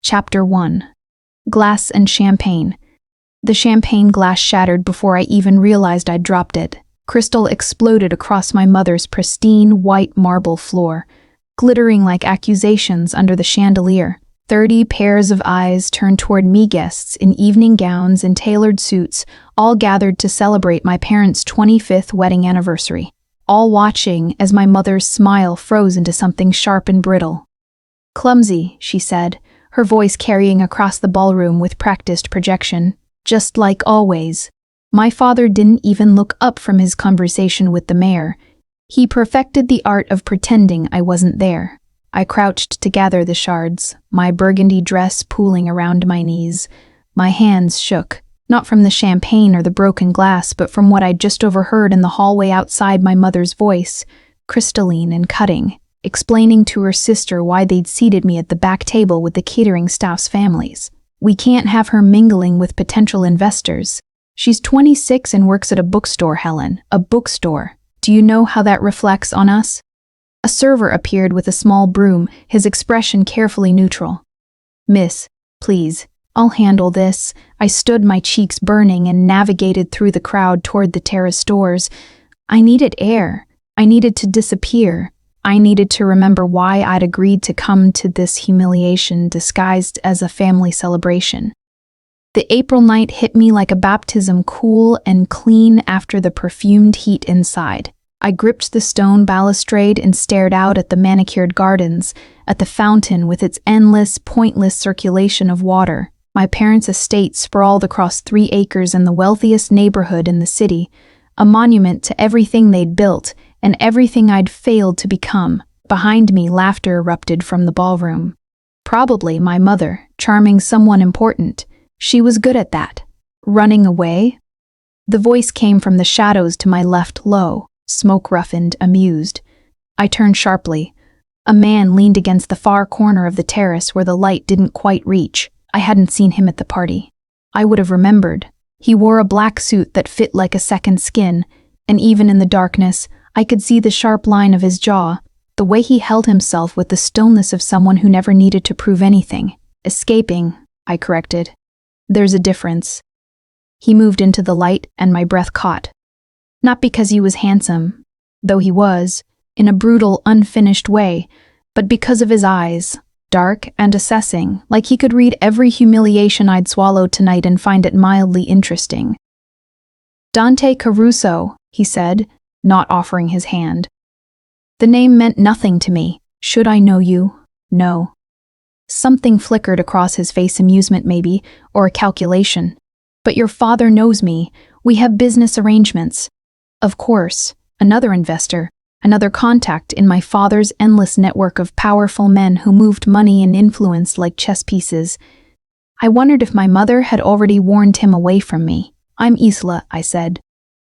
Chapter 1. Glass and Champagne. The champagne glass shattered before I even realized I'd dropped it. Crystal exploded across my mother's pristine white marble floor, glittering like accusations under the chandelier. 30 pairs of eyes turned toward me, guests in evening gowns and tailored suits, all gathered to celebrate my parents' 25th wedding anniversary, all watching as my mother's smile froze into something sharp and brittle. "Clumsy," she said, her voice carrying across the ballroom with practiced projection. "Just like always." My father didn't even look up from his conversation with the mayor. He perfected the art of pretending I wasn't there. I crouched to gather the shards, my burgundy dress pooling around my knees. My hands shook, not from the champagne or the broken glass, but from what I'd just overheard in the hallway outside, my mother's voice, crystalline and cutting, explaining to her sister why they'd seated me at the back table with the catering staff's families. "We can't have her mingling with potential investors. She's 26 and works at a bookstore, Helen. A bookstore. Do you know how that reflects on us?" A server appeared with a small broom, his expression carefully neutral. "Miss, please, I'll handle this." I stood, my cheeks burning, and navigated through the crowd toward the terrace doors. I needed air. I needed to disappear. I needed to remember why I'd agreed to come to this humiliation disguised as a family celebration. The April night hit me like a baptism, cool and clean after the perfumed heat inside. I gripped the stone balustrade and stared out at the manicured gardens, at the fountain with its endless, pointless circulation of water. My parents' estate sprawled across 3 acres in the wealthiest neighborhood in the city, a monument to everything they'd built and everything I'd failed to become. Behind me, laughter erupted from the ballroom. Probably my mother, charming someone important. She was good at that. Running away? The voice came from the shadows to my left, low, smoke-roughened, amused. I turned sharply. A man leaned against the far corner of the terrace where the light didn't quite reach. I hadn't seen him at the party. I would have remembered. He wore a black suit that fit like a second skin, and even in the darkness, I could see the sharp line of his jaw, the way he held himself with the stillness of someone who never needed to prove anything. "Escaping," I corrected. "There's a difference." He moved into the light, and my breath caught. Not because he was handsome, though he was, in a brutal, unfinished way, but because of his eyes, dark and assessing, like he could read every humiliation I'd swallowed tonight and find it mildly interesting. "Dante Caruso," he said, not offering his hand. The name meant nothing to me. Should I know you? No. Something flickered across his face, amusement maybe, or a calculation. "But your father knows me. We have business arrangements." Of course, another investor, another contact in my father's endless network of powerful men who moved money and influence like chess pieces. I wondered if my mother had already warned him away from me. "I'm Isla," I said,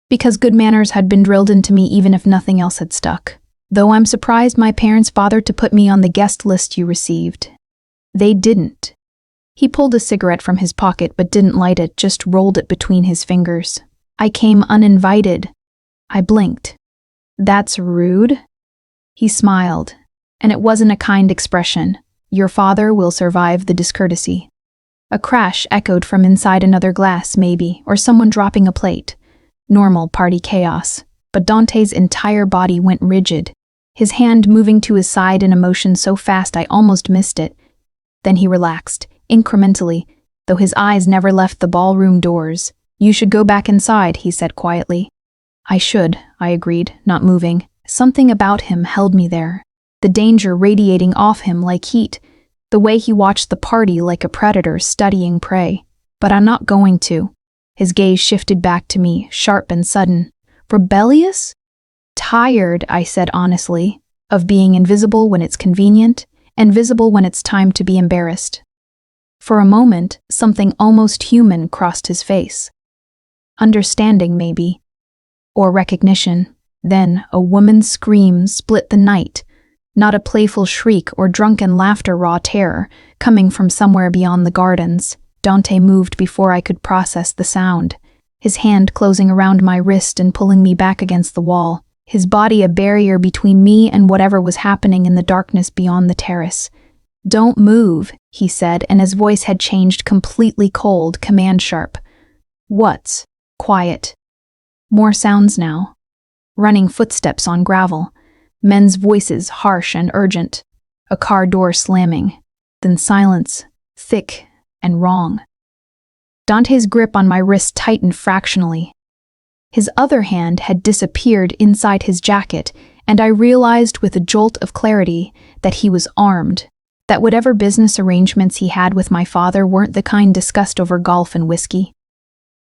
because good manners had been drilled into me even if nothing else had stuck. "Though I'm surprised my parents bothered to put me on the guest list you received." "They didn't." He pulled a cigarette from his pocket but didn't light it, just rolled it between his fingers. "I came uninvited." I blinked. "That's rude." He smiled, and it wasn't a kind expression. "Your father will survive the discourtesy." A crash echoed from inside another glass, maybe, or someone dropping a plate. Normal party chaos. But Dante's entire body went rigid, his hand moving to his side in a motion so fast I almost missed it. Then he relaxed, incrementally, though his eyes never left the ballroom doors. "You should go back inside," he said quietly. "I should," I agreed, not moving. Something about him held me there. The danger radiating off him like heat, the way he watched the party like a predator studying prey. "But I'm not going to." His gaze shifted back to me, sharp and sudden. "Rebellious?" "Tired," I said honestly, "of being invisible when it's convenient, and visible when it's time to be embarrassed." For a moment, something almost human crossed his face. Understanding, maybe. Or recognition. Then a woman's scream split the night. Not a playful shriek or drunken laughter, raw terror, coming from somewhere beyond the gardens. Dante moved before I could process the sound, his hand closing around my wrist and pulling me back against the wall, his body a barrier between me and whatever was happening in the darkness beyond the terrace. "Don't move," he said, and his voice had changed completely cold, command sharp. "What's?" Quiet. More sounds now. Running footsteps on gravel. Men's voices harsh and urgent. A car door slamming. Then silence, thick and wrong. Dante's grip on my wrist tightened fractionally. His other hand had disappeared inside his jacket, and I realized with a jolt of clarity that he was armed, that whatever business arrangements he had with my father weren't the kind discussed over golf and whiskey.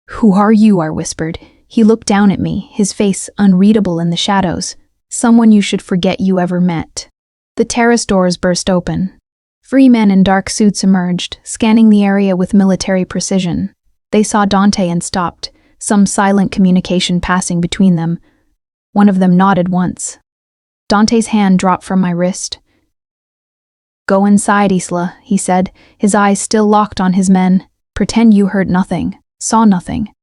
"Who are you?" I whispered. He looked down at me, his face unreadable in the shadows. "Someone you should forget you ever met." The terrace doors burst open. 3 men in dark suits emerged, scanning the area with military precision. They saw Dante and stopped, some silent communication passing between them. One of them nodded once. Dante's hand dropped from my wrist. "Go inside, Isla," he said, his eyes still locked on his men. "Pretend you heard nothing, saw nothing."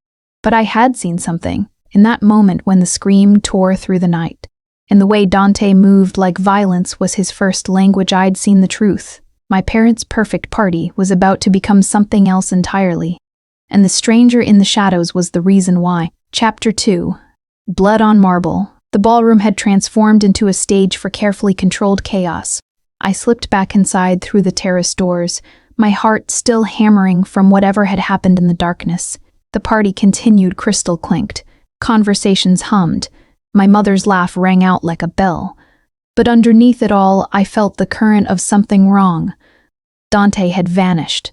But I had seen something, in that moment when the scream tore through the night. And the way Dante moved like violence was his first language. I'd seen the truth. My parents' perfect party was about to become something else entirely. And the stranger in the shadows was the reason why. Chapter 2. Blood on marble. The ballroom had transformed into a stage for carefully controlled chaos. I slipped back inside through the terrace doors, my heart still hammering from whatever had happened in the darkness. The party continued, crystal clinked. Conversations hummed. My mother's laugh rang out like a bell. But underneath it all, I felt the current of something wrong. Dante had vanished.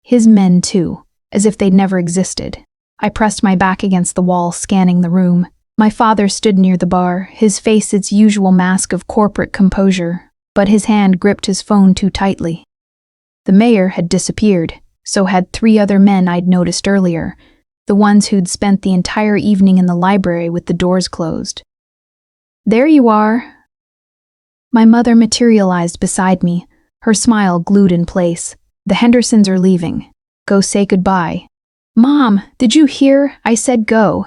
His men, too, as if they'd never existed. I pressed my back against the wall, scanning the room. My father stood near the bar, his face its usual mask of corporate composure, but his hand gripped his phone too tightly. The mayor had disappeared, so had 3 other men I'd noticed earlier, the ones who'd spent the entire evening in the library with the doors closed. "There you are." My mother materialized beside me, her smile glued in place. "The Hendersons are leaving. Go say goodbye." "Mom, did you hear? I said go."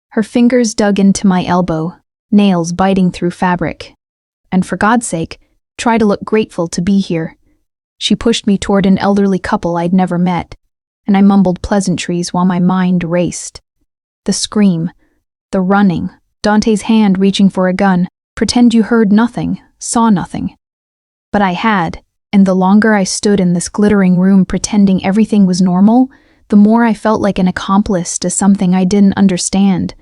Her fingers dug into my elbow, nails biting through fabric. "And for God's sake, try to look grateful to be here." She pushed me toward an elderly couple I'd never met, and I mumbled pleasantries while my mind raced. The scream, the running, Dante's hand reaching for a gun. Pretend you heard nothing, saw nothing. But I had, and the longer I stood in this glittering room pretending everything was normal, the more I felt like an accomplice to something I didn't understand.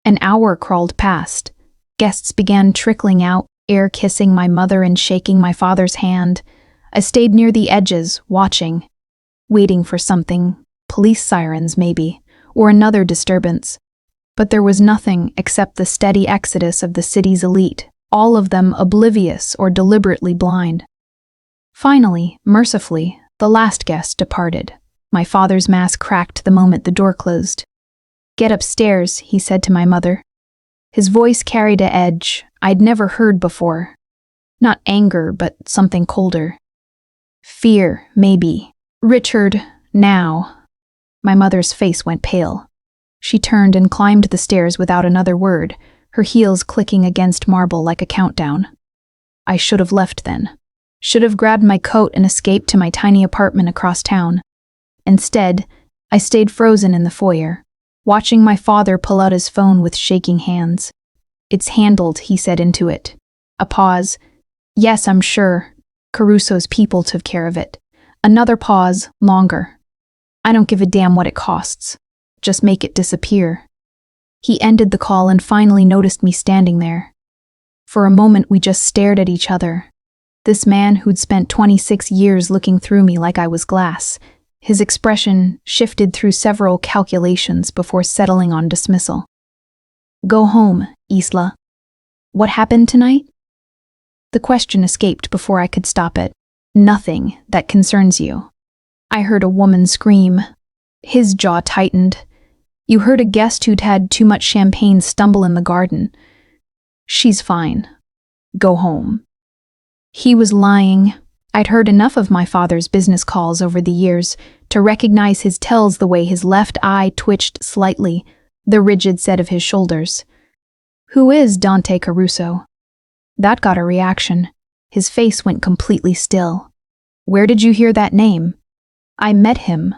An hour crawled past. Guests began trickling out, air kissing my mother and shaking my father's hand. I stayed near the edges, watching, waiting for something, police sirens maybe, or another disturbance. But there was nothing except the steady exodus of the city's elite, all of them oblivious or deliberately blind. Finally, mercifully, the last guest departed. My father's mask cracked the moment the door closed. "Get upstairs," he said to my mother. His voice carried an edge I'd never heard before. Not anger, but something colder. Fear, maybe. "Richard, now." My mother's face went pale. She turned and climbed the stairs without another word, her heels clicking against marble like a countdown. I should have left then. Should have grabbed my coat and escaped to my tiny apartment across town. Instead, I stayed frozen in the foyer, watching my father pull out his phone with shaking hands. "It's handled," he said into it. A pause. "Yes, I'm sure. Caruso's people took care of it." Another pause, longer. "I don't give a damn what it costs. Just make it disappear." He ended the call and finally noticed me standing there. For a moment we just stared at each other. This man who'd spent 26 years looking through me like I was glass. His expression shifted through several calculations before settling on dismissal. "Go home, Isla." "What happened tonight?" The question escaped before I could stop it. "Nothing that concerns you." I heard a woman scream. His jaw tightened. "You heard a guest who'd had too much champagne stumble in the garden. She's fine. Go home." He was lying. I'd heard enough of my father's business calls over the years to recognize his tells the way his left eye twitched slightly, the rigid set of his shoulders. "Who is Dante Caruso?" That got a reaction. His face went completely still. Where did you hear that name? I met him.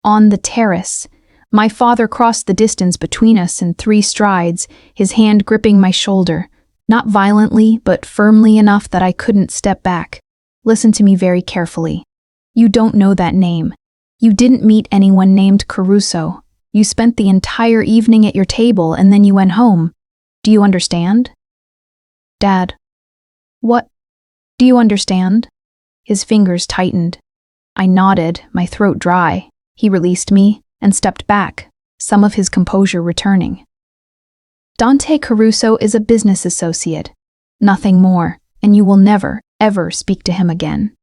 On the terrace. My father crossed the distance between us in 3 strides, his hand gripping my shoulder, not violently, but firmly enough that I couldn't step back. Listen to me very carefully. You don't know that name. You didn't meet anyone named Caruso. You spent the entire evening at your table and then you went home. Do you understand? Dad. What? Do you understand? His fingers tightened. I nodded, my throat dry. He released me and stepped back, some of his composure returning. Dante Caruso is a business associate. Nothing more, and you will never, ever speak to him again.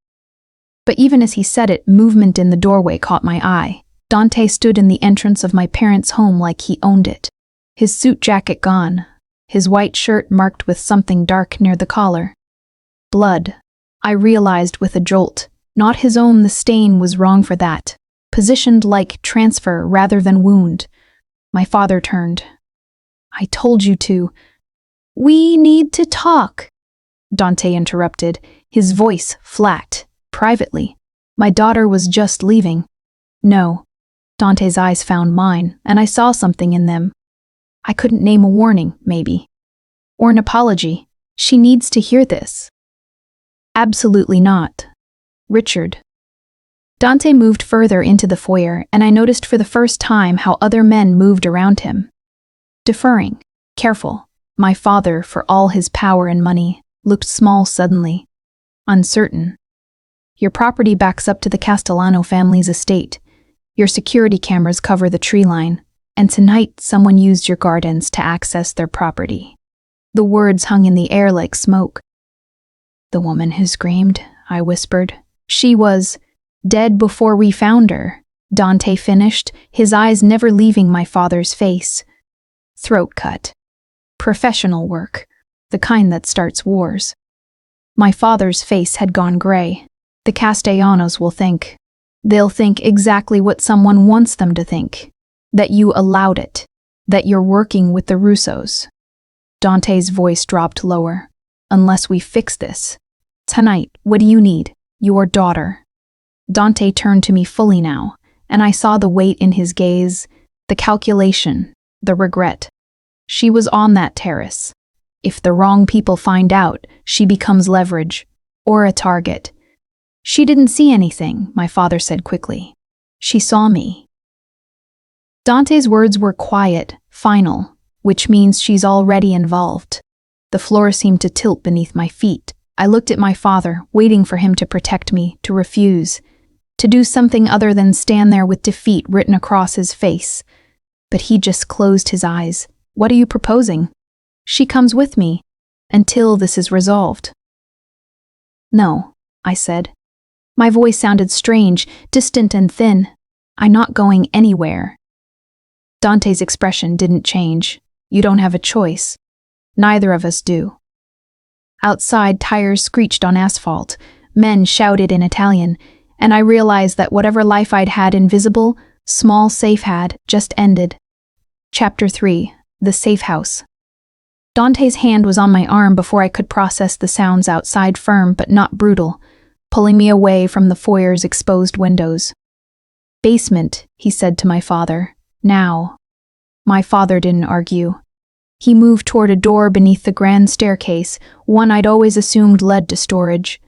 But even as he said it, movement in the doorway caught my eye. Dante stood in the entrance of my parents' home like he owned it. His suit jacket gone, his white shirt marked with something dark near the collar. Blood. I realized with a jolt. Not his own, the stain was wrong for that. Positioned like transfer rather than wound. My father turned. I told you to. We need to talk, Dante interrupted, his voice flat, privately. My daughter was just leaving. No. Dante's eyes found mine, and I saw something in them. I couldn't name a warning, maybe. Or an apology. She needs to hear this. Absolutely not. Richard. Dante moved further into the foyer, and I noticed for the first time how other men moved around him. Deferring, careful. My father, for all his power and money, looked small suddenly. Uncertain. Your property backs up to the Castellano family's estate. Your security cameras cover the tree line, and tonight someone used your gardens to access their property. The words hung in the air like smoke. The woman who screamed, I whispered. She was dead before we found her, Dante finished, his eyes never leaving my father's face. Throat cut. Professional work, the kind that starts wars. My father's face had gone gray. The Castellanos will think. They'll think exactly what someone wants them to think. That you allowed it. That you're working with the Russos. Dante's voice dropped lower. Unless we fix this. Tonight, what do you need? Your daughter. Dante turned to me fully now, and I saw the weight in his gaze, the calculation, the regret. She was on that terrace. If the wrong people find out, she becomes leverage, or a target. She didn't see anything, my father said quickly. She saw me. Dante's words were quiet, final, which means she's already involved. The floor seemed to tilt beneath my feet. I looked at my father, waiting for him to protect me, to refuse, to do something other than stand there with defeat written across his face. But he just closed his eyes. What are you proposing? She comes with me, until this is resolved. No, I said. My voice sounded strange, distant and thin. I'm not going anywhere. Dante's expression didn't change. You don't have a choice. Neither of us do. Outside, tires screeched on asphalt. Men shouted in Italian, and I realized that whatever life I'd had invisible, small safe had, just ended. Chapter 3. The Safe House. Dante's hand was on my arm before I could process the sounds outside, firm but not brutal, pulling me away from the foyer's exposed windows. Basement, he said to my father. Now. My father didn't argue. He moved toward a door beneath the grand staircase, one I'd always assumed led to storage.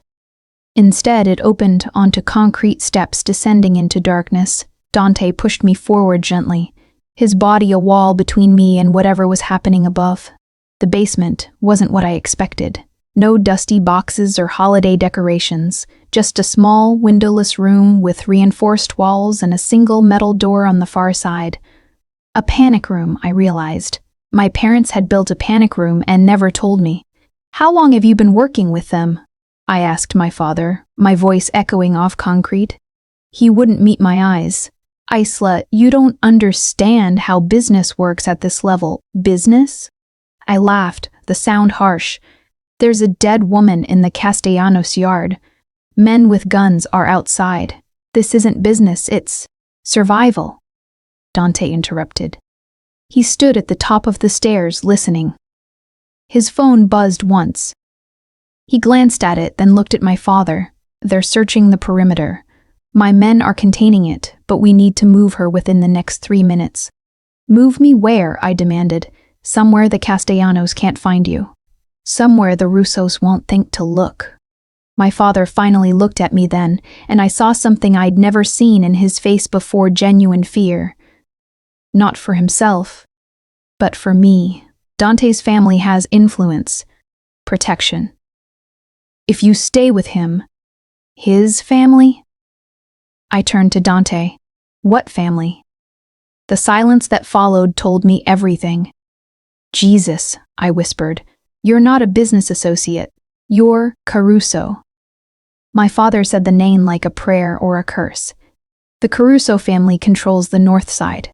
Instead, it opened onto concrete steps descending into darkness. Dante pushed me forward gently, his body a wall between me and whatever was happening above. The basement wasn't what I expected. No dusty boxes or holiday decorations, just a small, windowless room with reinforced walls and a single metal door on the far side. A panic room, I realized. My parents had built a panic room and never told me. How long have you been working with them? I asked my father, my voice echoing off concrete. He wouldn't meet my eyes. Isla, you don't understand how business works at this level. Business? I laughed, the sound harsh. There's a dead woman in the Castellanos yard. Men with guns are outside. This isn't business, it's survival. Dante interrupted. He stood at the top of the stairs, listening. His phone buzzed once. He glanced at it, then looked at my father. They're searching the perimeter. My men are containing it, but we need to move her within the next 3 minutes. Move me where? I demanded. Somewhere the Castellanos can't find you. Somewhere the Russos won't think to look. My father finally looked at me then, and I saw something I'd never seen in his face before: genuine fear. Not for himself, but for me. Dante's family has influence, protection. If you stay with him, his family? I turned to Dante. What family? The silence that followed told me everything. Jesus, I whispered, you're not a business associate. You're Caruso. My father said the name like a prayer or a curse. The Caruso family controls the north side,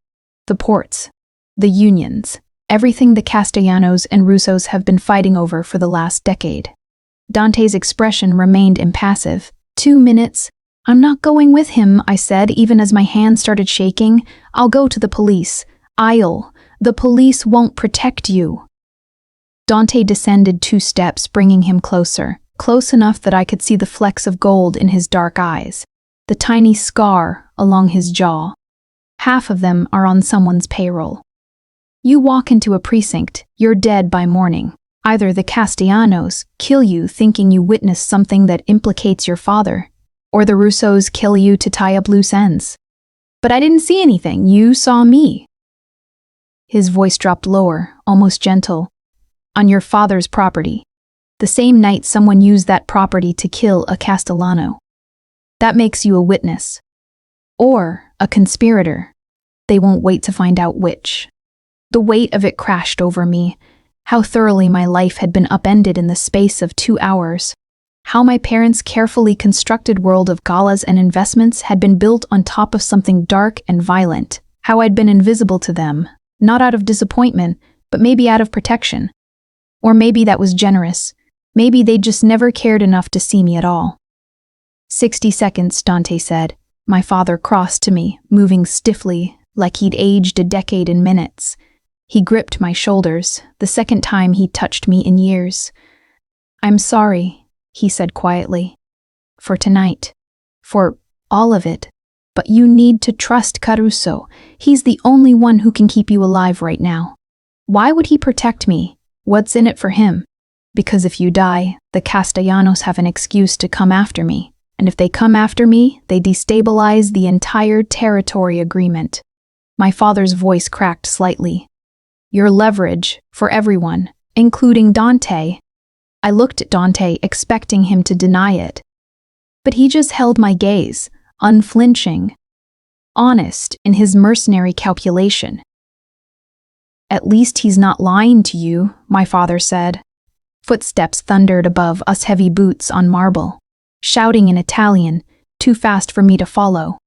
the ports, the unions, everything the Castellanos and Russos have been fighting over for the last decade. Dante's expression remained impassive. 2 minutes. I'm not going with him, I said, even as my hand started shaking. I'll go to the police. The police won't protect you. Dante descended 2 steps, bringing him closer, close enough that I could see the flecks of gold in his dark eyes, the tiny scar along his jaw. Half of them are on someone's payroll. You walk into a precinct, you're dead by morning. Either the Castellanos kill you thinking you witnessed something that implicates your father, or the Russos kill you to tie up loose ends. But I didn't see anything. You saw me. His voice dropped lower, almost gentle. On your father's property. The same night someone used that property to kill a Castellano. That makes you a witness. Or a conspirator. They won't wait to find out which. The weight of it crashed over me. How thoroughly my life had been upended in the space of 2 hours. How my parents' carefully constructed world of galas and investments had been built on top of something dark and violent. How I'd been invisible to them, not out of disappointment, but maybe out of protection. Or maybe that was generous. Maybe they just never cared enough to see me at all. 60 seconds, Dante said. My father crossed to me, moving stiffly, like he'd aged a decade in minutes. He gripped my shoulders, the second time he touched me in years. I'm sorry, he said quietly. For tonight. For all of it. But you need to trust Caruso. He's the only one who can keep you alive right now. Why would he protect me? What's in it for him? Because if you die, the Castellanos have an excuse to come after me. And if they come after me, they destabilize the entire territory agreement. My father's voice cracked slightly. Your leverage, for everyone, including Dante. I looked at Dante, expecting him to deny it. But he just held my gaze, unflinching, honest in his mercenary calculation. At least he's not lying to you, my father said. Footsteps thundered above us, heavy boots on marble, shouting in Italian, too fast for me to follow.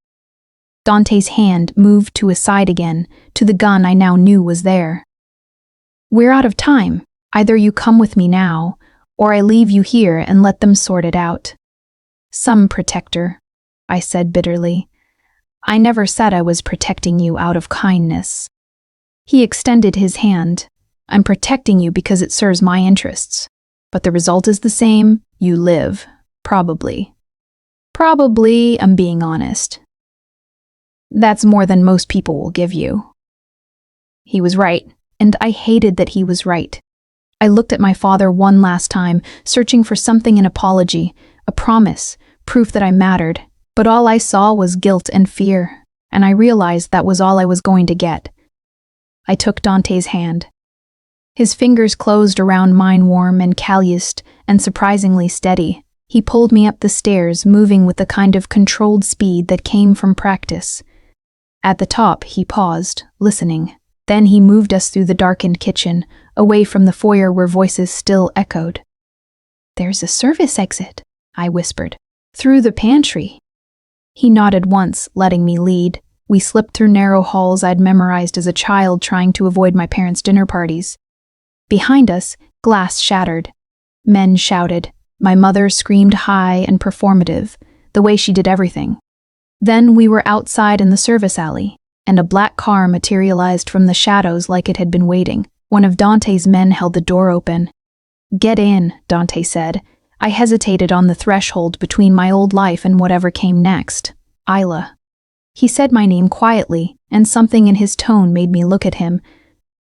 Dante's hand moved to his side again, to the gun I now knew was there. We're out of time. Either you come with me now, or I leave you here and let them sort it out. Some protector, I said bitterly. I never said I was protecting you out of kindness. He extended his hand. I'm protecting you because it serves my interests. But the result is the same. You live. Probably. Probably, I'm being honest. That's more than most people will give you. He was right, and I hated that he was right. I looked at my father one last time, searching for something, an apology, a promise, proof that I mattered. But all I saw was guilt and fear, and I realized that was all I was going to get. I took Dante's hand. His fingers closed around mine, warm and calloused, and surprisingly steady. He pulled me up the stairs, moving with the kind of controlled speed that came from practice. At the top, he paused, listening. Then he moved us through the darkened kitchen, away from the foyer where voices still echoed. There's a service exit, I whispered. Through the pantry. He nodded once, letting me lead. We slipped through narrow halls I'd memorized as a child, trying to avoid my parents' dinner parties. Behind us, glass shattered. Men shouted. My mother screamed high and performative, the way she did everything. Then we were outside in the service alley, and a black car materialized from the shadows like it had been waiting. One of Dante's men held the door open. Get in, Dante said. I hesitated on the threshold between my old life and whatever came next. Isla. He said my name quietly, and something in his tone made me look at him.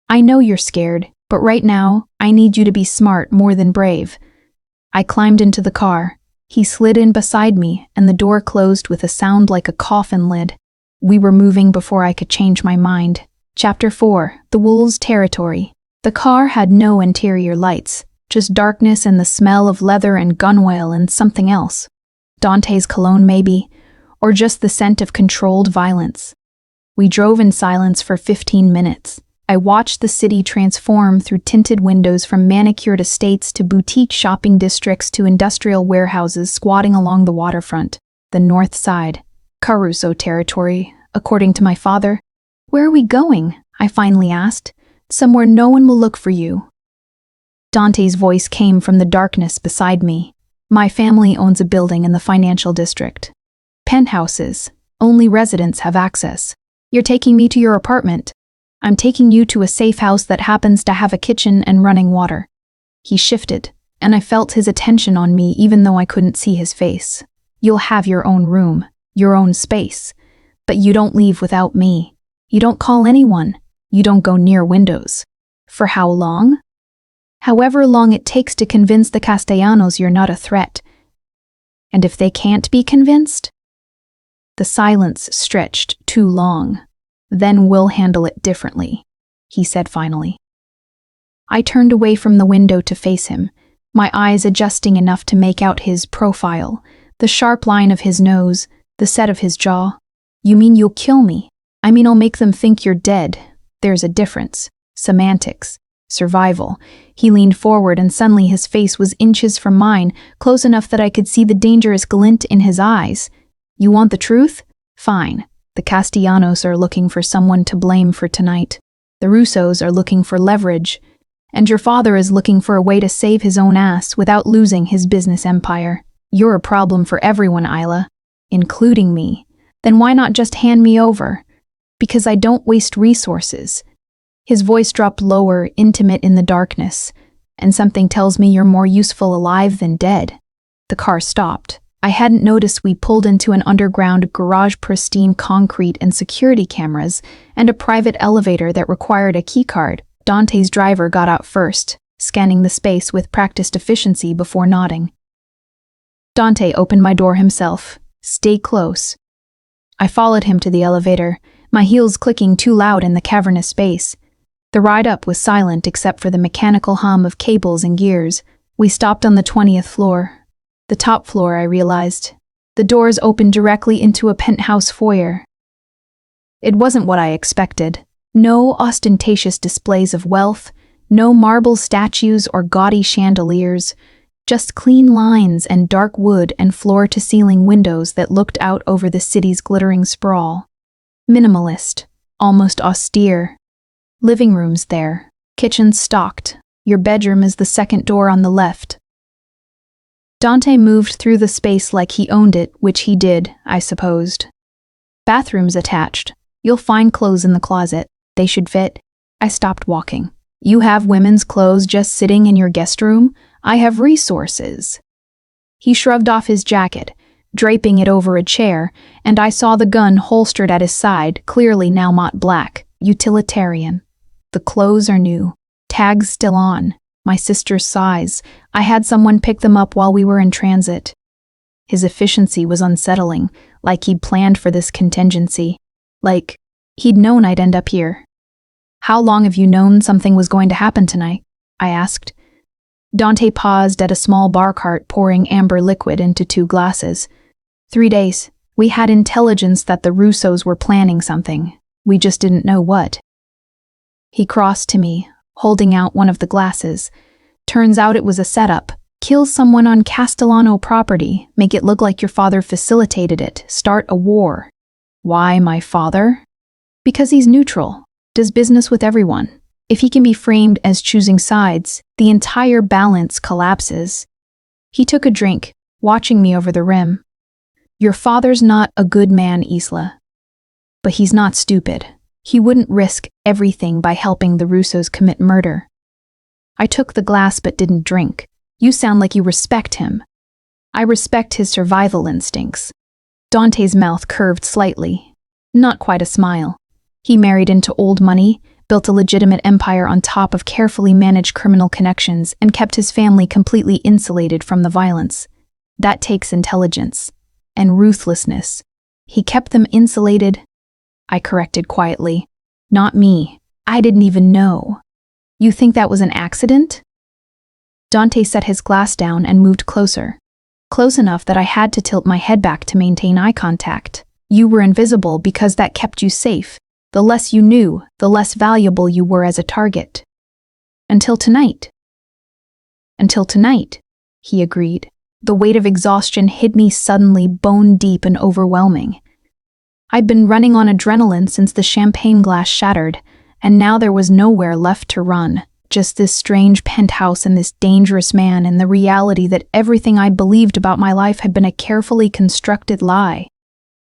I know you're scared, but right now, I need you to be smart more than brave. I climbed into the car. He slid in beside me, and the door closed with a sound like a coffin lid. We were moving before I could change my mind. Chapter 4, The Wolves' Territory. The car had no interior lights, just darkness and the smell of leather and gun oil and something else. Dante's cologne maybe, or just the scent of controlled violence. We drove in silence for 15 minutes. I watched the city transform through tinted windows from manicured estates to boutique shopping districts to industrial warehouses squatting along the waterfront. The north side. Caruso territory, according to my father. Where are we going? I finally asked. Somewhere no one will look for you. Dante's voice came from the darkness beside me. My family owns a building in the financial district. Penthouses. Only residents have access. You're taking me to your apartment. I'm taking you to a safe house that happens to have a kitchen and running water. He shifted, and I felt his attention on me even though I couldn't see his face. You'll have your own room, your own space, but you don't leave without me. You don't call anyone. You don't go near windows. For how long? However long it takes to convince the Castellanos you're not a threat. And if they can't be convinced? The silence stretched too long. Then we'll handle it differently, he said finally. I turned away from the window to face him, my eyes adjusting enough to make out his profile, the sharp line of his nose, the set of his jaw. You mean you'll kill me? I mean I'll make them think you're dead. There's a difference. Semantics. Survival. He leaned forward and suddenly his face was inches from mine, close enough that I could see the dangerous glint in his eyes. You want the truth? Fine. The Castellanos are looking for someone to blame for tonight. The Russos are looking for leverage. And your father is looking for a way to save his own ass without losing his business empire. You're a problem for everyone, Isla, including me. Then why not just hand me over? Because I don't waste resources. His voice dropped lower, intimate in the darkness. And something tells me you're more useful alive than dead. The car stopped. I hadn't noticed we pulled into an underground garage, pristine concrete and security cameras, and a private elevator that required a keycard. Dante's driver got out first, scanning the space with practiced efficiency before nodding. Dante opened my door himself. Stay close. I followed him to the elevator, my heels clicking too loud in the cavernous space. The ride up was silent except for the mechanical hum of cables and gears. We stopped on the 20th floor. The top floor, I realized. The doors opened directly into a penthouse foyer. It wasn't what I expected. No ostentatious displays of wealth, no marble statues or gaudy chandeliers, just clean lines and dark wood and floor-to-ceiling windows that looked out over the city's glittering sprawl. Minimalist, almost austere. Living rooms there, kitchens stocked. Your bedroom is the second door on the left. Dante moved through the space like he owned it, which he did, I supposed. Bathrooms attached. You'll find clothes in the closet. They should fit. I stopped walking. You have women's clothes just sitting in your guest room? I have resources. He shrugged off his jacket, draping it over a chair, and I saw the gun holstered at his side, clearly now matte black. Utilitarian. The clothes are new. Tags still on. My sister's size. I had someone pick them up while we were in transit. His efficiency was unsettling, like he'd planned for this contingency. Like, he'd known I'd end up here. How long have you known something was going to happen tonight? I asked. Dante paused at a small bar cart pouring amber liquid into 2 glasses. 3 days. We had intelligence that the Russos were planning something. We just didn't know what. He crossed to me, holding out one of the glasses. Turns out it was a setup. Kill someone on Castellano property, make it look like your father facilitated it, start a war. Why my father? Because he's neutral, does business with everyone. If he can be framed as choosing sides, the entire balance collapses. He took a drink, watching me over the rim. Your father's not a good man, Isla. But he's not stupid. He wouldn't risk everything by helping the Russos commit murder. I took the glass but didn't drink. You sound like you respect him. I respect his survival instincts. Dante's mouth curved slightly. Not quite a smile. He married into old money, built a legitimate empire on top of carefully managed criminal connections, and kept his family completely insulated from the violence. That takes intelligence. And ruthlessness. He kept them insulated. I corrected quietly. Not me. I didn't even know. You think that was an accident? Dante set his glass down and moved closer. Close enough that I had to tilt my head back to maintain eye contact. You were invisible because that kept you safe. The less you knew, the less valuable you were as a target. Until tonight. Until tonight, he agreed. The weight of exhaustion hit me suddenly bone deep and overwhelming. I'd been running on adrenaline since the champagne glass shattered, and now there was nowhere left to run. Just this strange penthouse and this dangerous man, and the reality that everything I believed about my life had been a carefully constructed lie.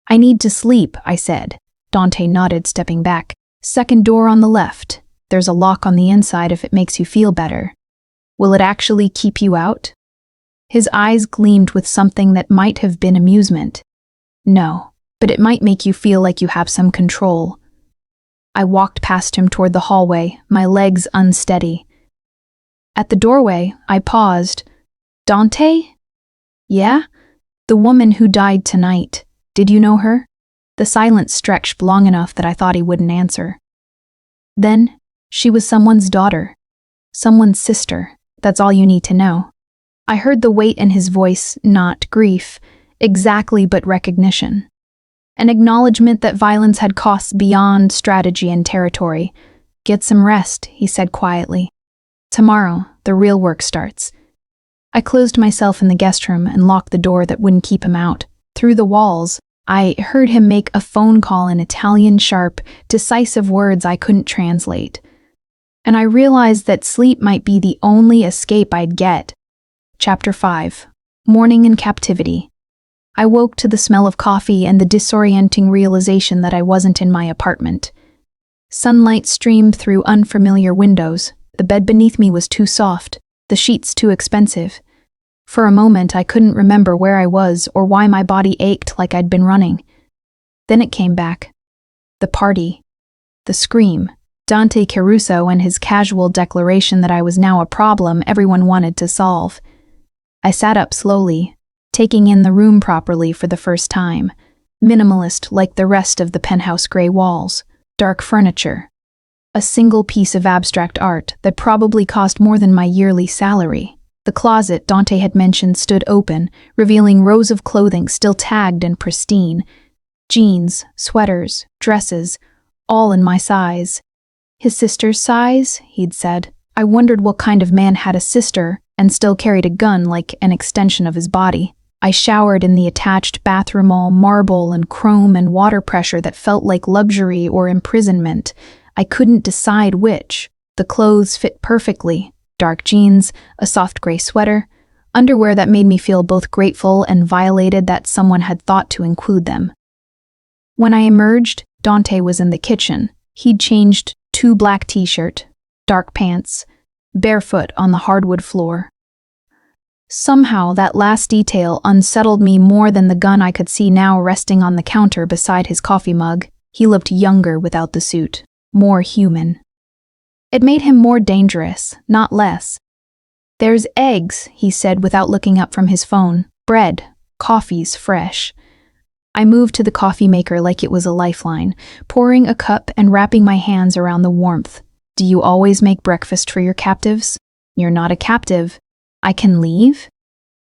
I need to sleep, I said. Dante nodded, stepping back. Second door on the left. There's a lock on the inside if it makes you feel better. Will it actually keep you out? His eyes gleamed with something that might have been amusement. No, but it might make you feel like you have some control. I walked past him toward the hallway, my legs unsteady. At the doorway, I paused. Dante? Yeah? The woman who died tonight. Did you know her? The silence stretched long enough that I thought he wouldn't answer. Then, she was someone's daughter. Someone's sister. That's all you need to know. I heard the weight in his voice, not grief, exactly, but recognition. An acknowledgement that violence had costs beyond strategy and territory. Get some rest, he said quietly. Tomorrow, the real work starts. I closed myself in the guest room and locked the door that wouldn't keep him out. Through the walls, I heard him make a phone call in Italian, sharp, decisive words I couldn't translate. And I realized that sleep might be the only escape I'd get. Chapter 5. Morning in Captivity. I woke to the smell of coffee and the disorienting realization that I wasn't in my apartment. Sunlight streamed through unfamiliar windows. The bed beneath me was too soft, the sheets too expensive. For a moment, I couldn't remember where I was or why my body ached like I'd been running. Then it came back. The party. The scream. Dante Caruso and his casual declaration that I was now a problem everyone wanted to solve. I sat up slowly, taking in the room properly for the first time. Minimalist like the rest of the penthouse gray walls. Dark furniture. A single piece of abstract art that probably cost more than my yearly salary. The closet Dante had mentioned stood open, revealing rows of clothing still tagged and pristine. Jeans, sweaters, dresses, all in my size. His sister's size, he'd said. I wondered what kind of man had a sister and still carried a gun like an extension of his body. I showered in the attached bathroom, all marble and chrome and water pressure that felt like luxury or imprisonment. I couldn't decide which. The clothes fit perfectly. Dark jeans, a soft gray sweater, underwear that made me feel both grateful and violated that someone had thought to include them. When I emerged, Dante was in the kitchen. He'd changed 2 black t-shirt, dark pants, barefoot on the hardwood floor. Somehow that last detail unsettled me more than the gun I could see now resting on the counter beside his coffee mug. He looked younger without the suit, more human. It made him more dangerous, not less. There's eggs, he said without looking up from his phone. Bread. Coffee's fresh. I moved to the coffee maker like it was a lifeline, pouring a cup and wrapping my hands around the warmth. Do you always make breakfast for your captives? You're not a captive. I can leave?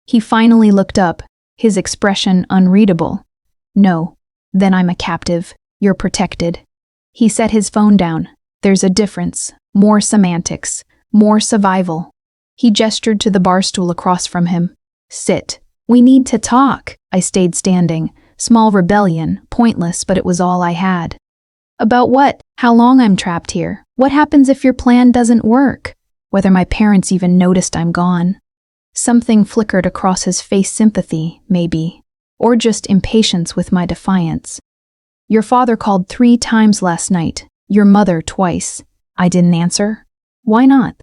He finally looked up, his expression unreadable. No. Then I'm a captive. You're protected. He set his phone down. There's a difference. More semantics. More survival. He gestured to the bar stool across from him. Sit. We need to talk. I stayed standing. Small rebellion. Pointless, but it was all I had. About what? How long I'm trapped here? What happens if your plan doesn't work? Whether my parents even noticed I'm gone. Something flickered across his face, sympathy, maybe. Or just impatience with my defiance. Your father called 3 times last night. Your mother twice. I didn't answer. Why not?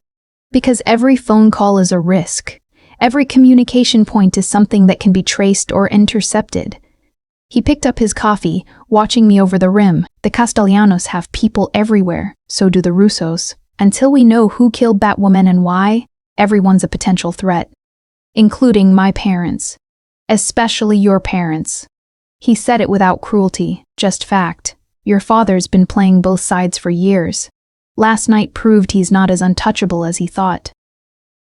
Because every phone call is a risk. Every communication point is something that can be traced or intercepted. He picked up his coffee, watching me over the rim. The Castellanos have people everywhere, so do the Russos. Until we know who killed that woman and why, everyone's a potential threat, including my parents. Especially your parents. He said it without cruelty, just fact. Your father's been playing both sides for years. Last night proved he's not as untouchable as he thought.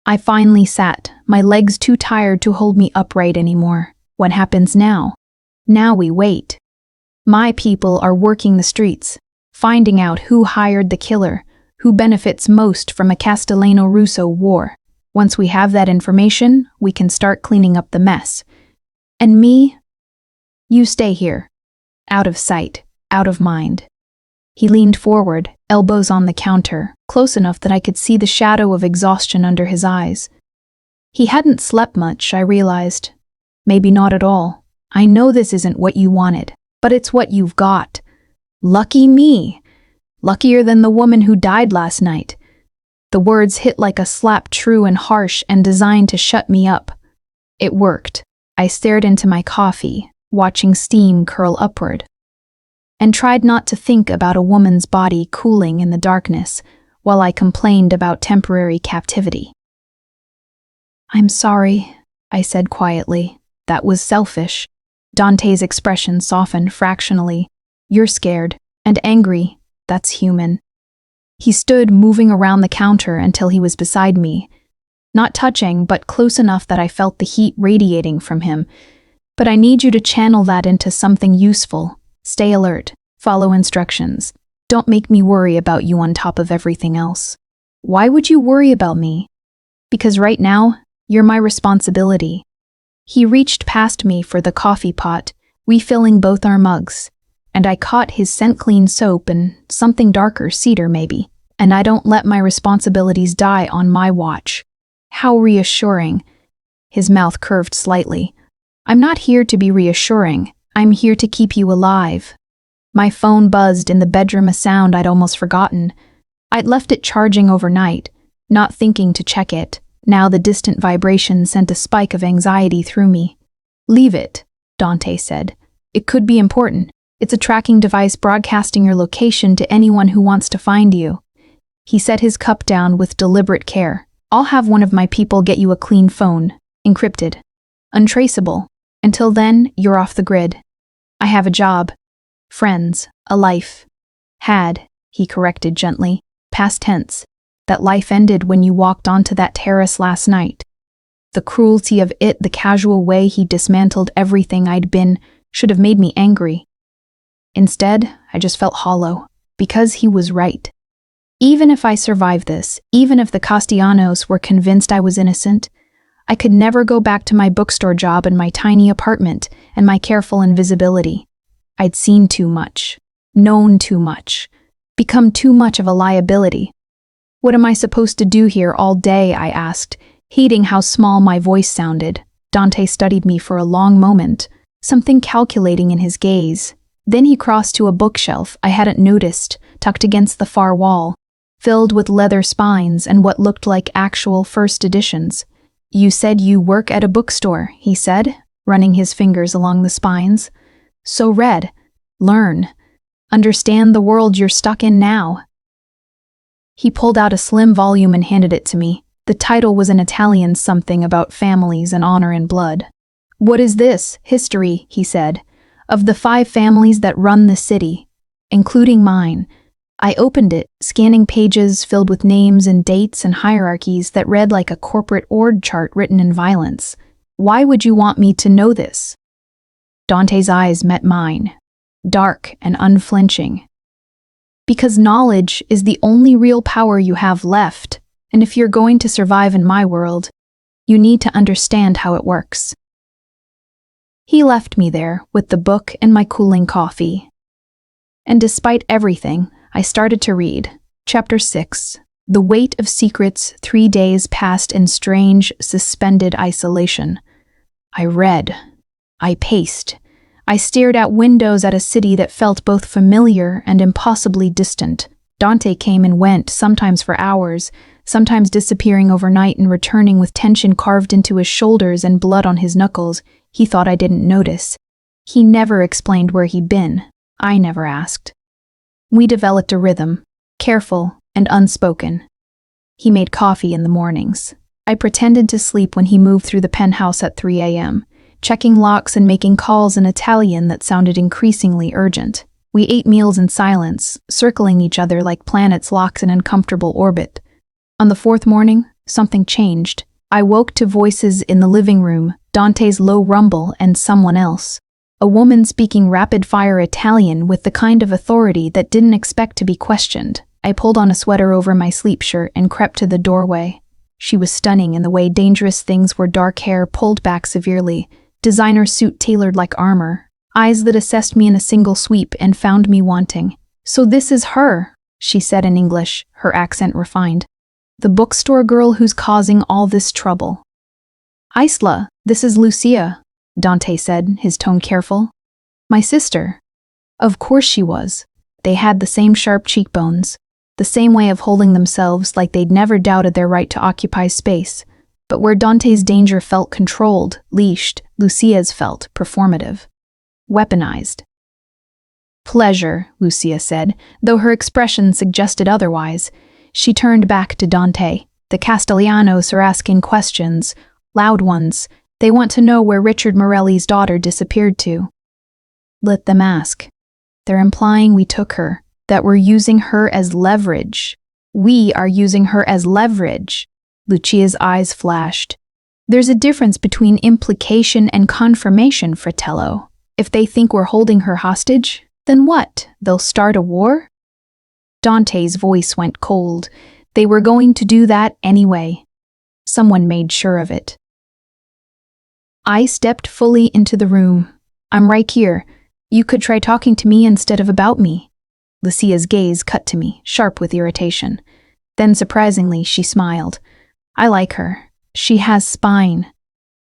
I finally sat, my legs too tired to hold me upright anymore. What happens now? Now we wait. My people are working the streets, finding out who hired the killer, who benefits most from a Castellano-Russo war. Once we have that information, we can start cleaning up the mess. And me? You stay here. Out of sight, out of mind. He leaned forward, elbows on the counter, close enough that I could see the shadow of exhaustion under his eyes. He hadn't slept much, I realized. Maybe not at all. I know this isn't what you wanted, but it's what you've got. Lucky me. Luckier than the woman who died last night. The words hit like a slap, true and harsh and designed to shut me up. It worked. I stared into my coffee, watching steam curl upward, and tried not to think about a woman's body cooling in the darkness while I complained about temporary captivity. I'm sorry, I said quietly. That was selfish. Dante's expression softened fractionally. You're scared and angry. That's human. He stood moving around the counter until he was beside me. Not touching, but close enough that I felt the heat radiating from him. But I need you to channel that into something useful. Stay alert. Follow instructions. Don't make me worry about you on top of everything else. Why would you worry about me? Because right now, you're my responsibility. He reached past me for the coffee pot, refilling both our mugs, and I caught his scent-clean soap and something darker, cedar maybe, and I don't let my responsibilities die on my watch. How reassuring. His mouth curved slightly. I'm not here to be reassuring. I'm here to keep you alive. My phone buzzed in the bedroom, a sound I'd almost forgotten. I'd left it charging overnight, not thinking to check it. Now the distant vibration sent a spike of anxiety through me. Leave it, Dante said. It could be important. It's a tracking device broadcasting your location to anyone who wants to find you. He set his cup down with deliberate care. I'll have one of my people get you a clean phone, encrypted, untraceable. Until then, you're off the grid. I have a job, friends, a life. Had, he corrected gently, past tense. That life ended when you walked onto that terrace last night. The cruelty of it, the casual way he dismantled everything I'd been, should have made me angry. Instead, I just felt hollow, because he was right. Even if I survived this, even if the Castellanos were convinced I was innocent, I could never go back to my bookstore job and my tiny apartment and my careful invisibility. I'd seen too much, known too much, become too much of a liability. What am I supposed to do here all day, I asked, hating how small my voice sounded. Dante studied me for a long moment, something calculating in his gaze. Then he crossed to a bookshelf I hadn't noticed, tucked against the far wall, filled with leather spines and what looked like actual first editions. You said you work at a bookstore, he said, running his fingers along the spines. So read, learn, understand the world you're stuck in now. He pulled out a slim volume and handed it to me. The title was in Italian, something about families and honor and blood. What is this? History, he said, of the 5 families that run the city, including mine. I opened it, scanning pages filled with names and dates and hierarchies that read like a corporate org chart written in violence. Why would you want me to know this? Dante's eyes met mine, dark and unflinching. Because knowledge is the only real power you have left, and if you're going to survive in my world, you need to understand how it works. He left me there with the book and my cooling coffee. And despite everything, I started to read. Chapter 6. The Weight of Secrets, 3 days passed in strange, suspended isolation. I read. I paced. I stared out windows at a city that felt both familiar and impossibly distant. Dante came and went, sometimes for hours, sometimes disappearing overnight and returning with tension carved into his shoulders and blood on his knuckles. He thought I didn't notice. He never explained where he'd been. I never asked. We developed a rhythm, careful and unspoken. He made coffee in the mornings. I pretended to sleep when he moved through the penthouse at 3 a.m., checking locks and making calls in Italian that sounded increasingly urgent. We ate meals in silence, circling each other like planets locked in uncomfortable orbit. On the fourth morning, something changed. I woke to voices in the living room, Dante's low rumble, and someone else. A woman speaking rapid-fire Italian with the kind of authority that didn't expect to be questioned. I pulled on a sweater over my sleep shirt and crept to the doorway. She was stunning in the way dangerous things were: dark hair pulled back severely, designer suit tailored like armor, eyes that assessed me in a single sweep and found me wanting. "So this is her," she said in English, her accent refined. "The bookstore girl who's causing all this trouble." "Isla, this is Lucia," Dante said, his tone careful. "My sister." Of course she was. They had the same sharp cheekbones, the same way of holding themselves like they'd never doubted their right to occupy space. But where Dante's danger felt controlled, leashed, Lucia's felt performative, weaponized. "Pleasure," Lucia said, though her expression suggested otherwise. She turned back to Dante. "The Castellanos are asking questions, loud ones. They want to know where Richard Morelli's daughter disappeared to." "Let them ask. They're implying we took her, that we're using her as leverage. We are using her as leverage." Lucia's eyes flashed. "There's a difference between implication and confirmation, Fratello. If they think we're holding her hostage, then what? They'll start a war?" Dante's voice went cold. They were going to do that anyway. Someone made sure of it. I stepped fully into the room. "I'm right here. You could try talking to me instead of about me." Lucia's gaze cut to me, sharp with irritation. Then surprisingly, she smiled. "I like her. She has spine."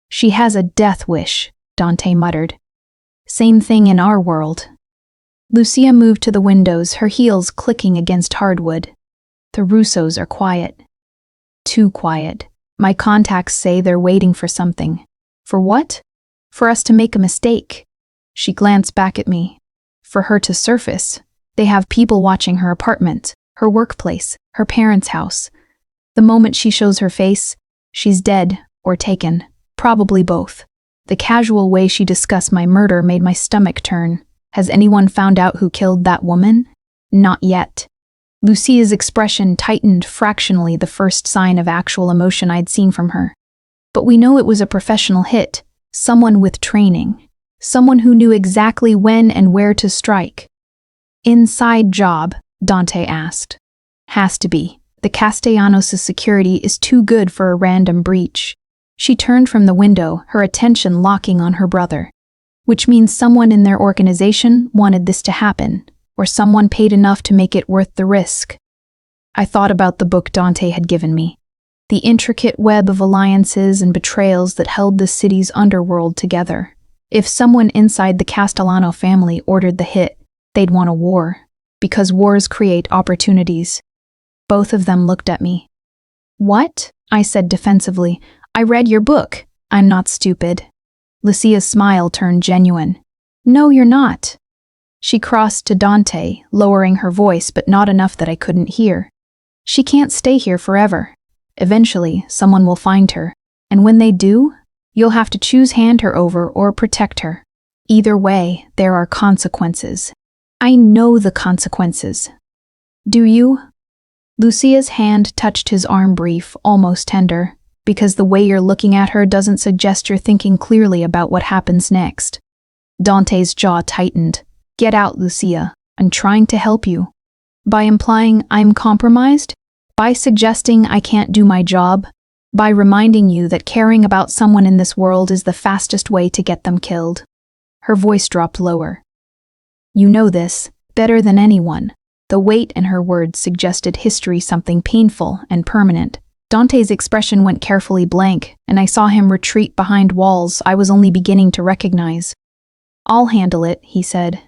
"She has a death wish," Dante muttered. "Same thing in our world." Lucia moved to the windows, her heels clicking against hardwood. "The Russos are quiet. Too quiet. My contacts say they're waiting for something." "For what?" "For us to make a mistake." She glanced back at me. "For her to surface. They have people watching her apartment, her workplace, her parents' house. The moment she shows her face, she's dead or taken, probably both." The casual way she discussed my murder made my stomach turn. "Has anyone found out who killed that woman?" "Not yet." Lucia's expression tightened fractionally, the first sign of actual emotion I'd seen from her. "But we know it was a professional hit, someone with training, someone who knew exactly when and where to strike." "Inside job?" Dante asked. "Has to be. The Castellanos' security is too good for a random breach." She turned from the window, her attention locking on her brother. "Which means someone in their organization wanted this to happen, or someone paid enough to make it worth the risk." I thought about the book Dante had given me, the intricate web of alliances and betrayals that held the city's underworld together. If someone inside the Castellano family ordered the hit, they'd want a war, because wars create opportunities. Both of them looked at me. "What?" I said defensively. "I read your book. I'm not stupid." Lucia's smile turned genuine. "No, you're not." She crossed to Dante, lowering her voice but not enough that I couldn't hear. "She can't stay here forever. Eventually, someone will find her, and when they do, you'll have to choose hand her over or protect her. Either way, there are consequences." "I know the consequences." "Do you?" Lucia's hand touched his arm, brief, almost tender, "because the way you're looking at her doesn't suggest you're thinking clearly about what happens next." Dante's jaw tightened. "Get out, Lucia. I'm trying to help you." "By implying I'm compromised? By suggesting I can't do my job? By reminding you that caring about someone in this world is the fastest way to get them killed?" Her voice dropped lower. "You know this, better than anyone." The weight in her words suggested history, something painful and permanent. Dante's expression went carefully blank, and I saw him retreat behind walls I was only beginning to recognize. "I'll handle it," he said.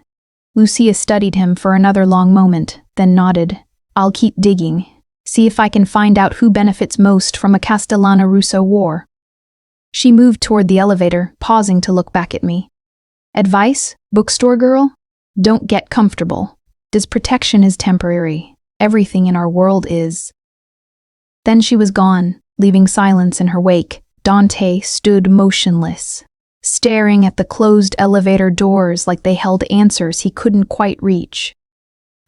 Lucia studied him for another long moment, then nodded. "I'll keep digging. See if I can find out who benefits most from a Castellano-Russo war. She moved toward the elevator, pausing to look back at me. Advice, bookstore girl? Don't get comfortable. This protection is temporary. Everything in our world is. Then she was gone, leaving silence in her wake. Dante stood motionless, staring at the closed elevator doors like they held answers he couldn't quite reach.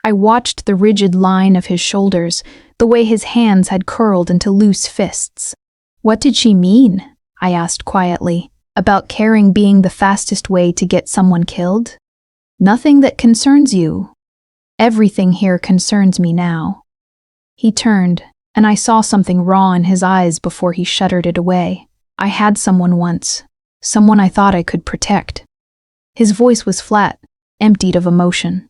I watched the rigid line of his shoulders, the way his hands had curled into loose fists. What did she mean? I asked quietly. About caring being the fastest way to get someone killed? Nothing that concerns you. Everything here concerns me now. He turned, and I saw something raw in his eyes before he shuttered it away. I had someone once, someone I thought I could protect. His voice was flat, emptied of emotion.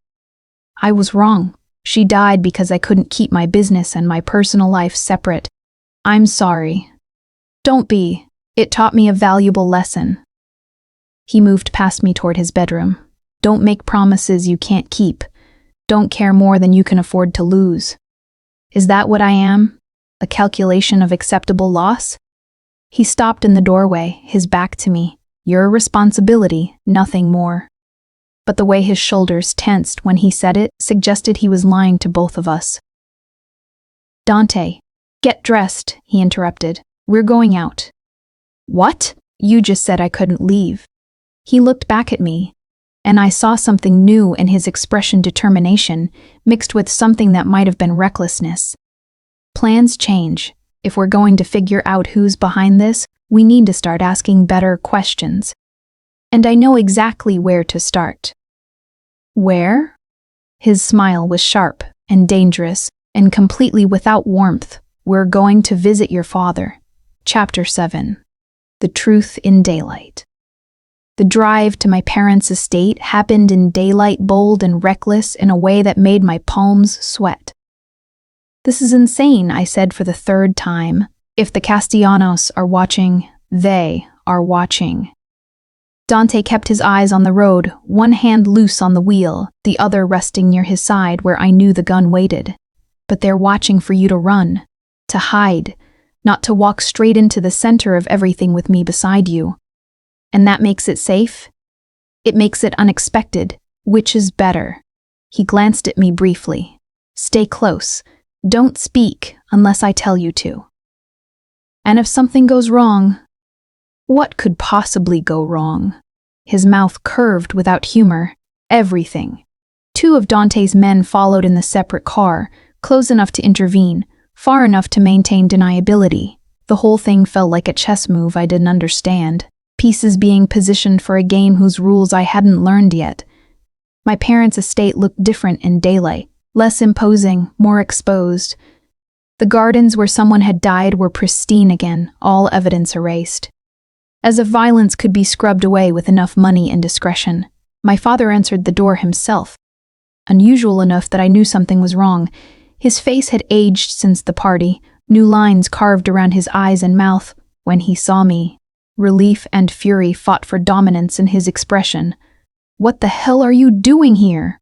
I was wrong. She died because I couldn't keep my business and my personal life separate. I'm sorry. Don't be. It taught me a valuable lesson. He moved past me toward his bedroom. Don't make promises you can't keep. Don't care more than you can afford to lose. Is that what I am? A calculation of acceptable loss? He stopped in the doorway, his back to me. Your responsibility, nothing more. But the way his shoulders tensed when he said it suggested he was lying to both of us. Dante, get dressed, he interrupted. We're going out. What? You just said I couldn't leave. He looked back at me, and I saw something new in his expression, determination, mixed with something that might have been recklessness. Plans change. If we're going to figure out who's behind this, we need to start asking better questions. And I know exactly where to start. Where? His smile was sharp and dangerous and completely without warmth. We're going to visit your father. Chapter 7. The Truth in Daylight. The drive to my parents' estate happened in daylight, bold and reckless in a way that made my palms sweat. This is insane, I said for the third time. If the Castellanos are watching, they are watching. Dante kept his eyes on the road, one hand loose on the wheel, the other resting near his side where I knew the gun waited. But they're watching for you to run, to hide, not to walk straight into the center of everything with me beside you. And that makes it safe? It makes it unexpected. Which is better? He glanced at me briefly. Stay close. Don't speak unless I tell you to. And if something goes wrong, what could possibly go wrong? His mouth curved without humor. Everything. 2 of Dante's men followed in the separate car, close enough to intervene, far enough to maintain deniability. The whole thing felt like a chess move I didn't understand, pieces being positioned for a game whose rules I hadn't learned yet. My parents' estate looked different in daylight, less imposing, more exposed. The gardens where someone had died were pristine again, all evidence erased. As if violence could be scrubbed away with enough money and discretion. My father answered the door himself. Unusual enough that I knew something was wrong. His face had aged since the party, new lines carved around his eyes and mouth. When he saw me, relief and fury fought for dominance in his expression. What the hell are you doing here?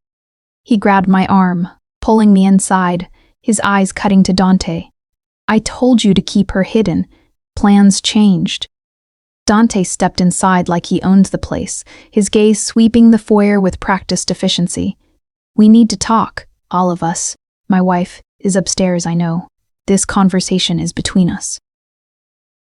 He grabbed my arm, pulling me inside, his eyes cutting to Dante. I told you to keep her hidden. Plans changed. Dante stepped inside like he owned the place, his gaze sweeping the foyer with practiced efficiency. We need to talk, all of us. My wife is upstairs, I know. This conversation is between us.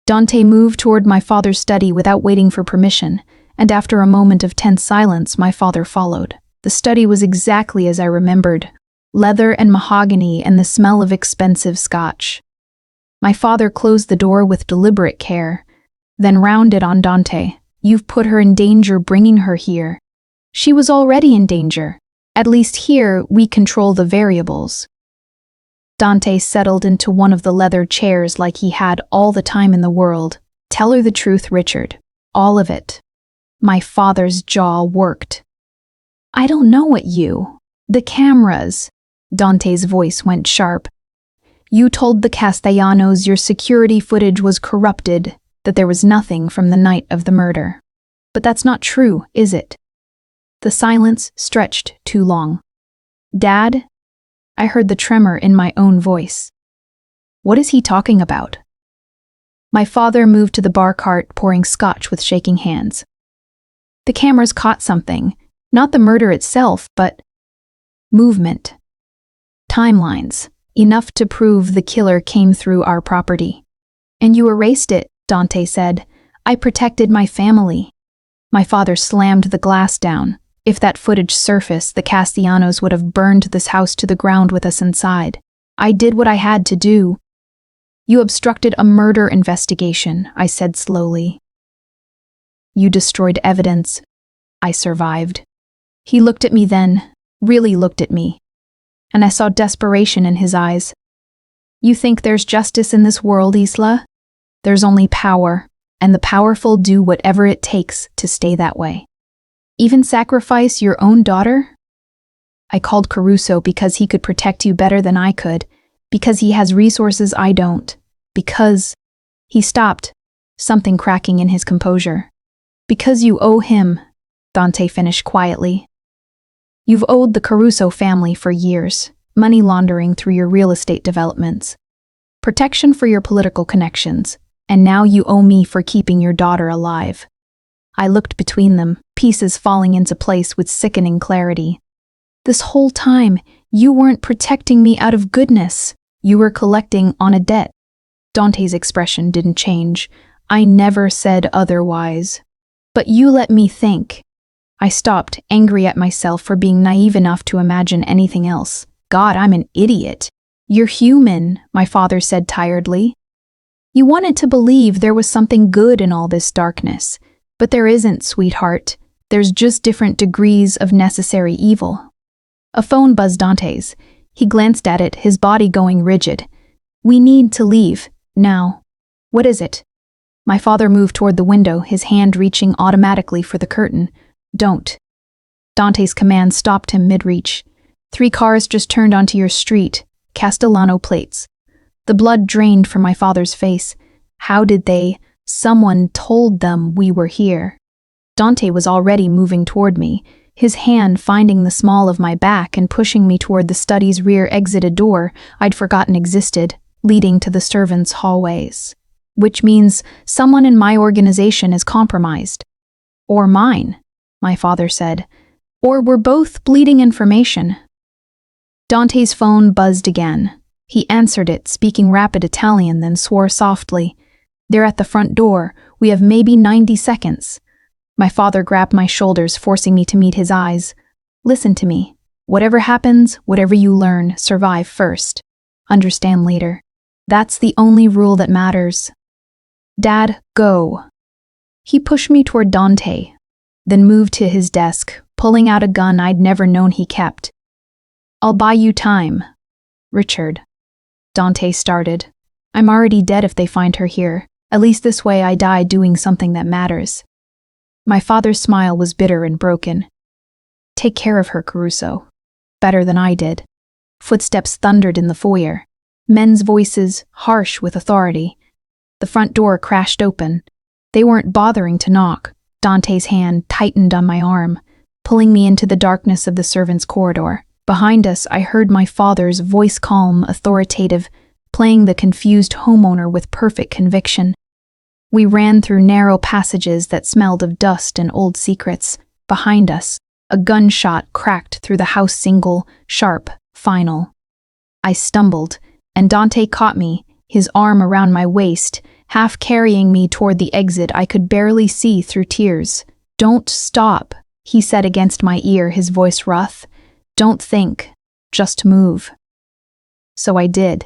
Dante moved toward my father's study without waiting for permission, and after a moment of tense silence, my father followed. The study was exactly as I remembered, leather and mahogany and the smell of expensive scotch. My father closed the door with deliberate care, then rounded on Dante. You've put her in danger bringing her here. She was already in danger. At least here, we control the variables. Dante settled into one of the leather chairs like he had all the time in the world. Tell her the truth, Richard. All of it. My father's jaw worked. I don't know what you. The cameras. Dante's voice went sharp. You told the Castellanos your security footage was corrupted, that there was nothing from the night of the murder. But that's not true, is it? The silence stretched too long. Dad? I heard the tremor in my own voice. What is he talking about? My father moved to the bar cart, pouring scotch with shaking hands. The cameras caught something, not the murder itself, but movement. Timelines, enough to prove the killer came through our property. And you erased it, Dante said. I protected my family. My father slammed the glass down. If that footage surfaced, the Castellanos would have burned this house to the ground with us inside. I did what I had to do. You obstructed a murder investigation, I said slowly. You destroyed evidence. I survived. He looked at me then, really looked at me, and I saw desperation in his eyes. You think there's justice in this world, Isla? There's only power, and the powerful do whatever it takes to stay that way. Even sacrifice your own daughter? I called Caruso because he could protect you better than I could, because he has resources I don't, because… He stopped, something cracking in his composure. Because you owe him, Dante finished quietly. You've owed the Caruso family for years, money laundering through your real estate developments, protection for your political connections, and now you owe me for keeping your daughter alive. I looked between them, pieces falling into place with sickening clarity. This whole time, you weren't protecting me out of goodness. You were collecting on a debt. Dante's expression didn't change. I never said otherwise. But you let me think. I stopped, angry at myself for being naive enough to imagine anything else. God, I'm an idiot. You're human, my father said tiredly. You wanted to believe there was something good in all this darkness. But there isn't, sweetheart. There's just different degrees of necessary evil. A phone buzzed Dante's. He glanced at it, his body going rigid. We need to leave, now. What is it? My father moved toward the window, his hand reaching automatically for the curtain. Don't. Dante's command stopped him mid-reach. 3 cars just turned onto your street, Castellano plates. The blood drained from my father's face. How did they… Someone told them we were here. Dante was already moving toward me, his hand finding the small of my back and pushing me toward the study's rear exited door I'd forgotten existed, leading to the servants' hallways. Which means someone in my organization is compromised. Or mine, my father said. Or we're both bleeding information. Dante's phone buzzed again. He answered it, speaking rapid Italian, then swore softly. They're at the front door. We have maybe 90 seconds. My father grabbed my shoulders, forcing me to meet his eyes. Listen to me. Whatever happens, whatever you learn, survive first. Understand later. That's the only rule that matters. Dad, go. He pushed me toward Dante, then moved to his desk, pulling out a gun I'd never known he kept. I'll buy you time. Richard. Dante started. I'm already dead if they find her here. At least this way I die doing something that matters. My father's smile was bitter and broken. Take care of her, Caruso. Better than I did. Footsteps thundered in the foyer. Men's voices, harsh with authority. The front door crashed open. They weren't bothering to knock. Dante's hand tightened on my arm, pulling me into the darkness of the servants' corridor. Behind us, I heard my father's voice calm, authoritative, playing the confused homeowner with perfect conviction. We ran through narrow passages that smelled of dust and old secrets. Behind us, a gunshot cracked through the house single, sharp, final. I stumbled, and Dante caught me, his arm around my waist, half carrying me toward the exit I could barely see through tears. Don't stop, he said against my ear, his voice rough. Don't think, just move. So I did.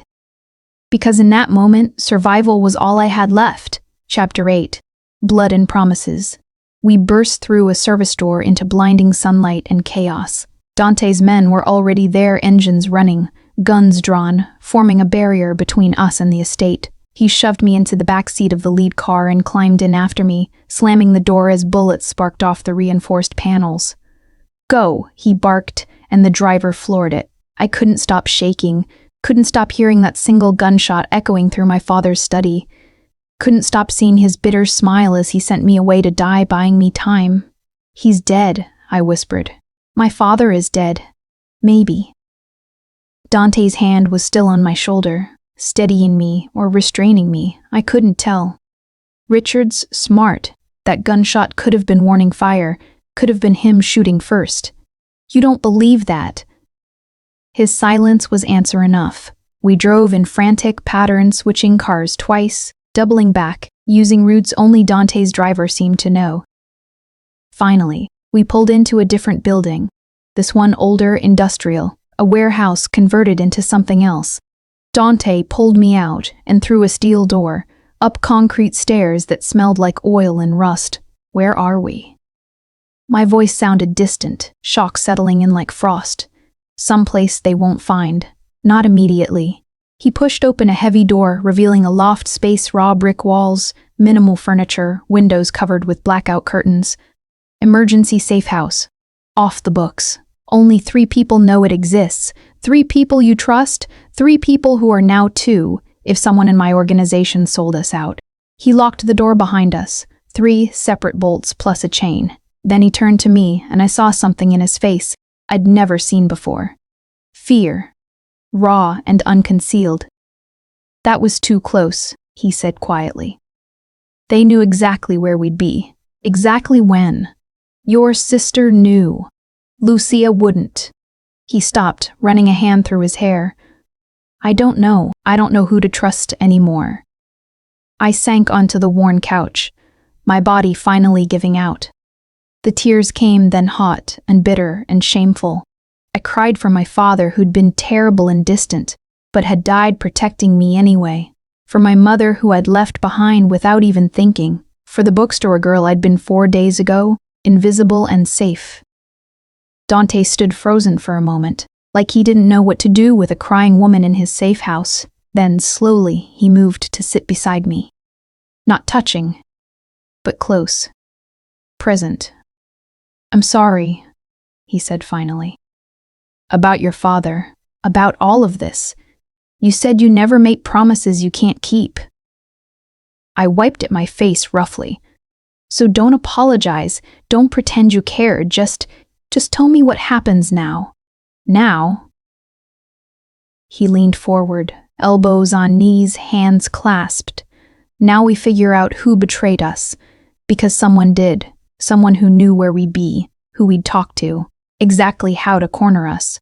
Because in that moment, survival was all I had left. Chapter 8. Blood and Promises. We burst through a service door into blinding sunlight and chaos. Dante's men were already there, engines running, guns drawn, forming a barrier between us and the estate. He shoved me into the back seat of the lead car and climbed in after me, slamming the door as bullets sparked off the reinforced panels. Go, he barked, and the driver floored it. I couldn't stop shaking, couldn't stop hearing that single gunshot echoing through my father's study. Couldn't stop seeing his bitter smile as he sent me away to die, buying me time. He's dead, I whispered. My father is dead. Maybe. Dante's hand was still on my shoulder, steadying me or restraining me, I couldn't tell. Richard's smart. That gunshot could have been warning fire, could have been him shooting first. You don't believe that. His silence was answer enough. We drove in frantic pattern, switching cars twice, doubling back, using routes only Dante's driver seemed to know. Finally, we pulled into a different building. This one older, industrial, a warehouse converted into something else. Dante pulled me out and through a steel door, up concrete stairs that smelled like oil and rust. Where are we? My voice sounded distant, shock settling in like frost. Someplace they won't find. Not immediately. He pushed open a heavy door, revealing a loft space, raw brick walls, minimal furniture, windows covered with blackout curtains. Emergency safe house. Off the books. Only 3 people know it exists. 3 people you trust. 3 people who are now 2, if someone in my organization sold us out. He locked the door behind us. 3 separate bolts plus a chain. Then he turned to me, and I saw something in his face I'd never seen before. Fear. Raw and unconcealed. That was too close, he said quietly. They knew exactly where we'd be. Exactly when. Your sister knew. Lucia wouldn't. He stopped, running a hand through his hair. I don't know who to trust anymore. I sank onto the worn couch, my body finally giving out. The tears came then hot and bitter and shameful. I cried for my father who'd been terrible and distant, but had died protecting me anyway. For my mother who I'd left behind without even thinking. For the bookstore girl I'd been 4 days ago, invisible and safe. Dante stood frozen for a moment, like he didn't know what to do with a crying woman in his safe house. Then, slowly, he moved to sit beside me. Not touching, but close. Present. I'm sorry, he said finally. About your father, about all of this. You said you never make promises you can't keep. I wiped at my face roughly. So don't apologize, don't pretend you care, just tell me what happens now. Now? He leaned forward, elbows on knees, hands clasped. Now we figure out who betrayed us. Because someone did. Someone who knew where we'd be, who we'd talk to, exactly how to corner us.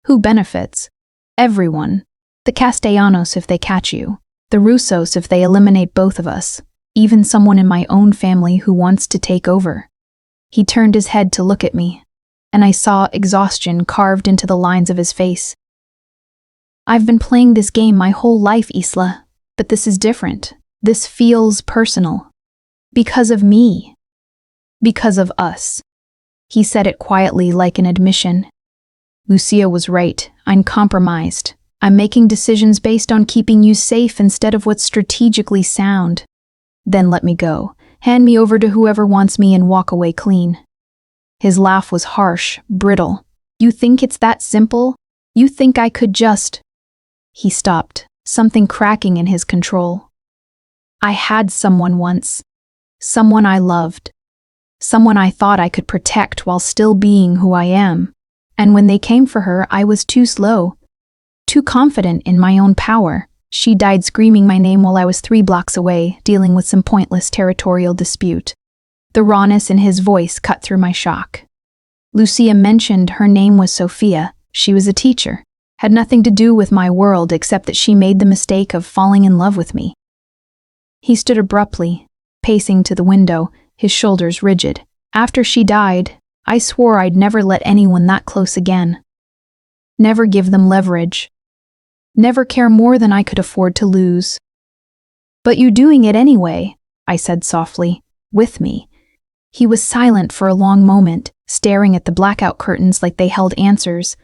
Who benefits? Everyone. The Castellanos if they catch you. The Russos if they eliminate both of us. Even someone in my own family who wants to take over. He turned his head to look at me, and I saw exhaustion carved into the lines of his face. I've been playing this game my whole life, Isla, but this is different. This feels personal. Because of me. Because of us. He said it quietly like an admission. Lucia was right. I'm compromised. I'm making decisions based on keeping you safe instead of what's strategically sound. Then let me go. Hand me over to whoever wants me and walk away clean. His laugh was harsh, brittle. You think it's that simple? You think I could just… He stopped, something cracking in his control. I had someone once. Someone I loved. Someone I thought I could protect while still being who I am. And when they came for her, I was too slow. Too confident in my own power. She died screaming my name while I was 3 blocks away, dealing with some pointless territorial dispute. The rawness in his voice cut through my shock. Lucia mentioned her name was Sophia. She was a teacher. Had nothing to do with my world except that she made the mistake of falling in love with me. He stood abruptly, pacing to the window, his shoulders rigid. After she died, I swore I'd never let anyone that close again. Never give them leverage. Never care more than I could afford to lose. But you doing it anyway, I said softly, with me. He was silent for a long moment, staring at the blackout curtains like they held answers.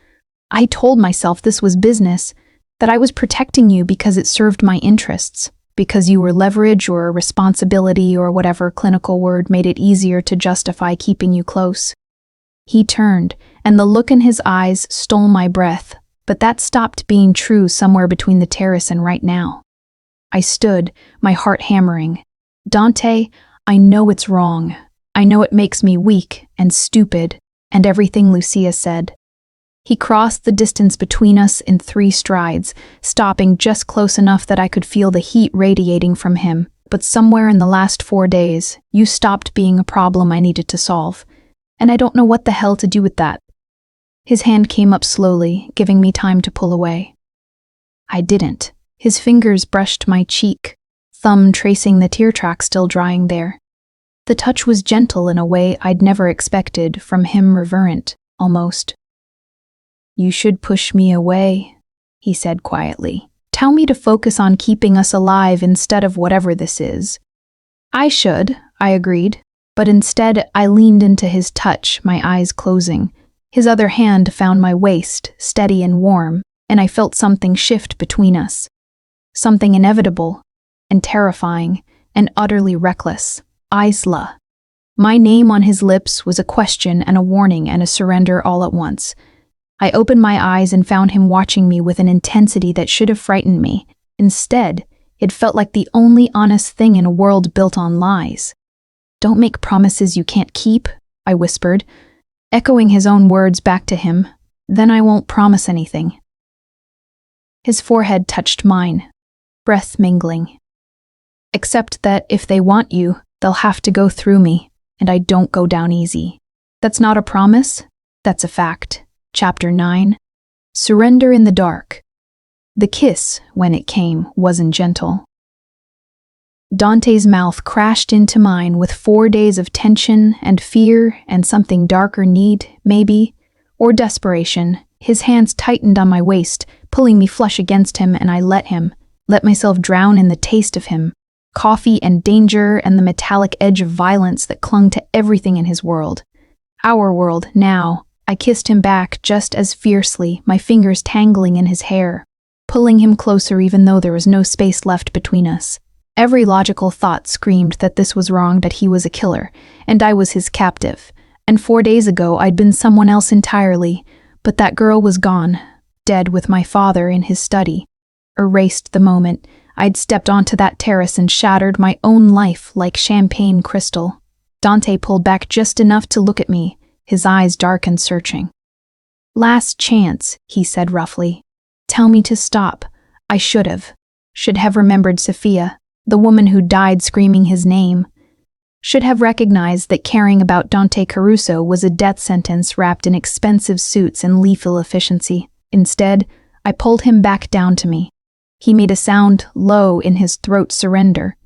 I told myself this was business, that I was protecting you because it served my interests, because you were leverage or responsibility or whatever clinical word made it easier to justify keeping you close. He turned, and the look in his eyes stole my breath, but that stopped being true somewhere between the terrace and right now. I stood, my heart hammering. Dante, I know it's wrong. I know it makes me weak and stupid, and everything Lucia said. He crossed the distance between us in 3 strides, stopping just close enough that I could feel the heat radiating from him. But somewhere in the last 4 days, you stopped being a problem I needed to solve. And I don't know what the hell to do with that. His hand came up slowly, giving me time to pull away. I didn't. His fingers brushed my cheek, thumb tracing the tear track still drying there. The touch was gentle in a way I'd never expected from him, reverent, almost. You should push me away, he said quietly. Tell me to focus on keeping us alive instead of whatever this is. I should, I agreed, but instead I leaned into his touch, my eyes closing. His other hand found my waist, steady and warm, and I felt something shift between us. Something inevitable, and terrifying, and utterly reckless. Isla. My name on his lips was a question and a warning and a surrender all at once. I opened my eyes and found him watching me with an intensity that should have frightened me. Instead, it felt like the only honest thing in a world built on lies. Don't make promises you can't keep, I whispered, echoing his own words back to him. Then I won't promise anything. His forehead touched mine, breath mingling. Except that if they want you, they'll have to go through me, and I don't go down easy. That's not a promise, that's a fact. Chapter 9. Surrender in the dark. The kiss, when it came, wasn't gentle. Dante's mouth crashed into mine with 4 days of tension and fear and something darker need, maybe, or desperation. His hands tightened on my waist, pulling me flush against him, and I let myself drown in the taste of him. Coffee and danger and the metallic edge of violence that clung to everything in his world. Our world, now. I kissed him back just as fiercely, my fingers tangling in his hair, pulling him closer even though there was no space left between us. Every logical thought screamed that this was wrong, that he was a killer, and I was his captive. And 4 days ago I'd been someone else entirely, but that girl was gone, dead with my father in his study. Erased the moment I'd stepped onto that terrace and shattered my own life like champagne crystal. Dante pulled back just enough to look at me, his eyes dark and searching. Last chance, he said roughly. Tell me to stop. I should have remembered Sophia, the woman who died screaming his name. Should have recognized that caring about Dante Caruso was a death sentence wrapped in expensive suits and lethal efficiency. Instead, I pulled him back down to me. He made a sound low in his throat, surrender,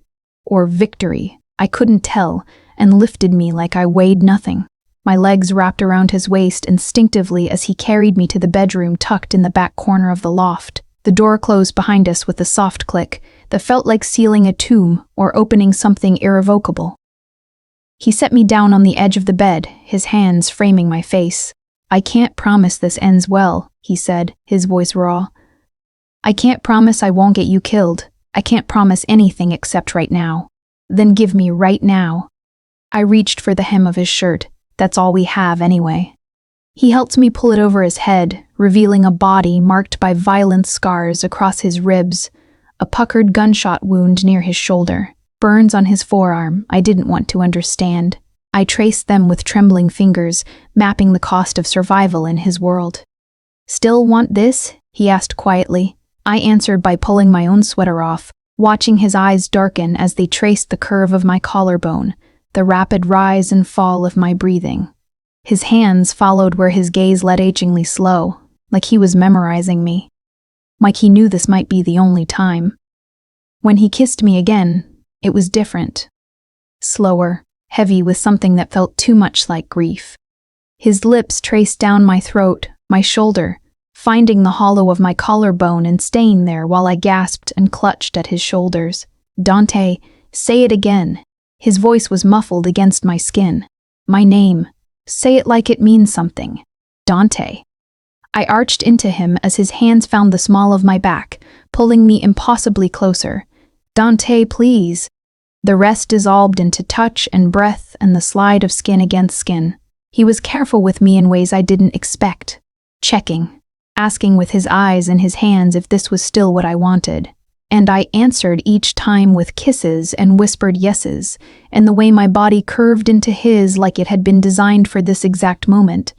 or victory, I couldn't tell, and lifted me like I weighed nothing. My legs wrapped around his waist instinctively as he carried me to the bedroom tucked in the back corner of the loft. The door closed behind us with a soft click that felt like sealing a tomb or opening something irrevocable. He set me down on the edge of the bed, his hands framing my face. I can't promise this ends well, he said, his voice raw. I can't promise I won't get you killed. I can't promise anything except right now. Then give me right now. I reached for the hem of his shirt. That's all we have anyway. He helped me pull it over his head, revealing a body marked by violent scars across his ribs, a puckered gunshot wound near his shoulder, burns on his forearm I didn't want to understand. I traced them with trembling fingers, mapping the cost of survival in his world. Still want this? He asked quietly. I answered by pulling my own sweater off, watching his eyes darken as they traced the curve of my collarbone, the rapid rise and fall of my breathing. His hands followed where his gaze led achingly slow, like he was memorizing me. Like he knew this might be the only time. When he kissed me again, it was different. Slower, heavy with something that felt too much like grief. His lips traced down my throat, my shoulder, finding the hollow of my collarbone and staying there while I gasped and clutched at his shoulders. Dante, say it again. His voice was muffled against my skin. My name. Say it like it means something. Dante. I arched into him as his hands found the small of my back, pulling me impossibly closer. Dante, please. The rest dissolved into touch and breath and the slide of skin against skin. He was careful with me in ways I didn't expect. Checking. Asking with his eyes and his hands if this was still what I wanted. And I answered each time with kisses and whispered yeses, and the way my body curved into his like it had been designed for this exact moment.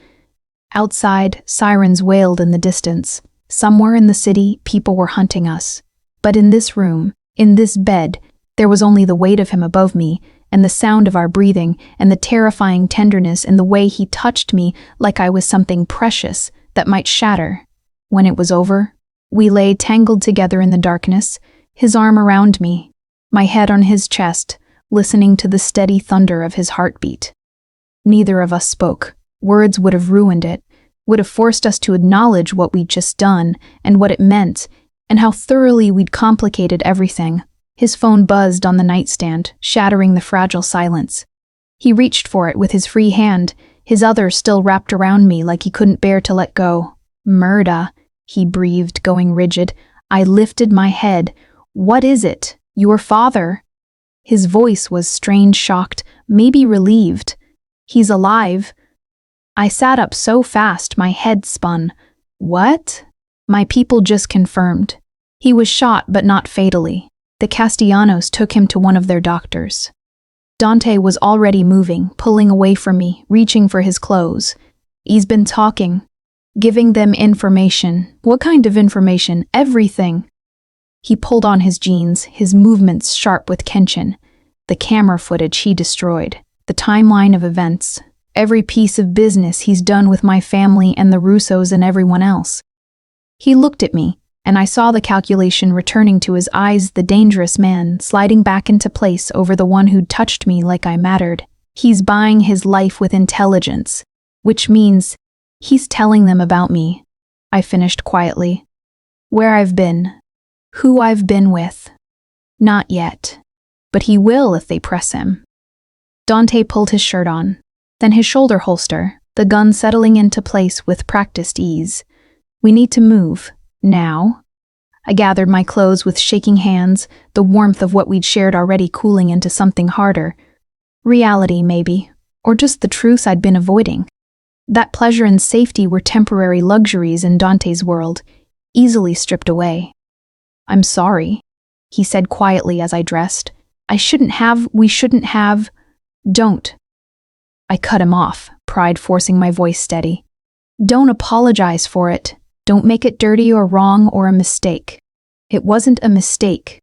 Outside, sirens wailed in the distance. Somewhere in the city, people were hunting us. But in this room, in this bed, there was only the weight of him above me, and the sound of our breathing, and the terrifying tenderness in the way he touched me like I was something precious that might shatter. When it was over, we lay tangled together in the darkness, his arm around me, my head on his chest, listening to the steady thunder of his heartbeat. Neither of us spoke. Words would have ruined it, would have forced us to acknowledge what we'd just done and what it meant, and how thoroughly we'd complicated everything. His phone buzzed on the nightstand, shattering the fragile silence. He reached for it with his free hand, his other still wrapped around me like he couldn't bear to let go. "Murda," he breathed, going rigid. I lifted my head. "What is it? Your father?" His voice was strange, shocked, maybe relieved. "He's alive." I sat up so fast my head spun. "What?" My people just confirmed. He was shot, but not fatally. The Castellanos took him to one of their doctors. Dante was already moving, pulling away from me, reaching for his clothes. "He's been talking, giving them information." "What kind of information?" "Everything." He pulled on his jeans, his movements sharp with tension. The camera footage he destroyed, the timeline of events, every piece of business he's done with my family and the Russos and everyone else. He looked at me, and I saw the calculation returning to his eyes, the dangerous man sliding back into place over the one who'd touched me like I mattered. He's buying his life with intelligence, which means he's telling them about me. I finished quietly. Where I've been, who I've been with. Not yet, but he will if they press him. Dante pulled his shirt on, then his shoulder holster, the gun settling into place with practiced ease. "We need to move. Now." I gathered my clothes with shaking hands, the warmth of what we'd shared already cooling into something harder. Reality, maybe, or just the truth I'd been avoiding. That pleasure and safety were temporary luxuries in Dante's world, easily stripped away. "I'm sorry," he said quietly as I dressed. We shouldn't have." "Don't." I cut him off, pride forcing my voice steady. "Don't apologize for it. Don't make it dirty or wrong or a mistake. It wasn't a mistake."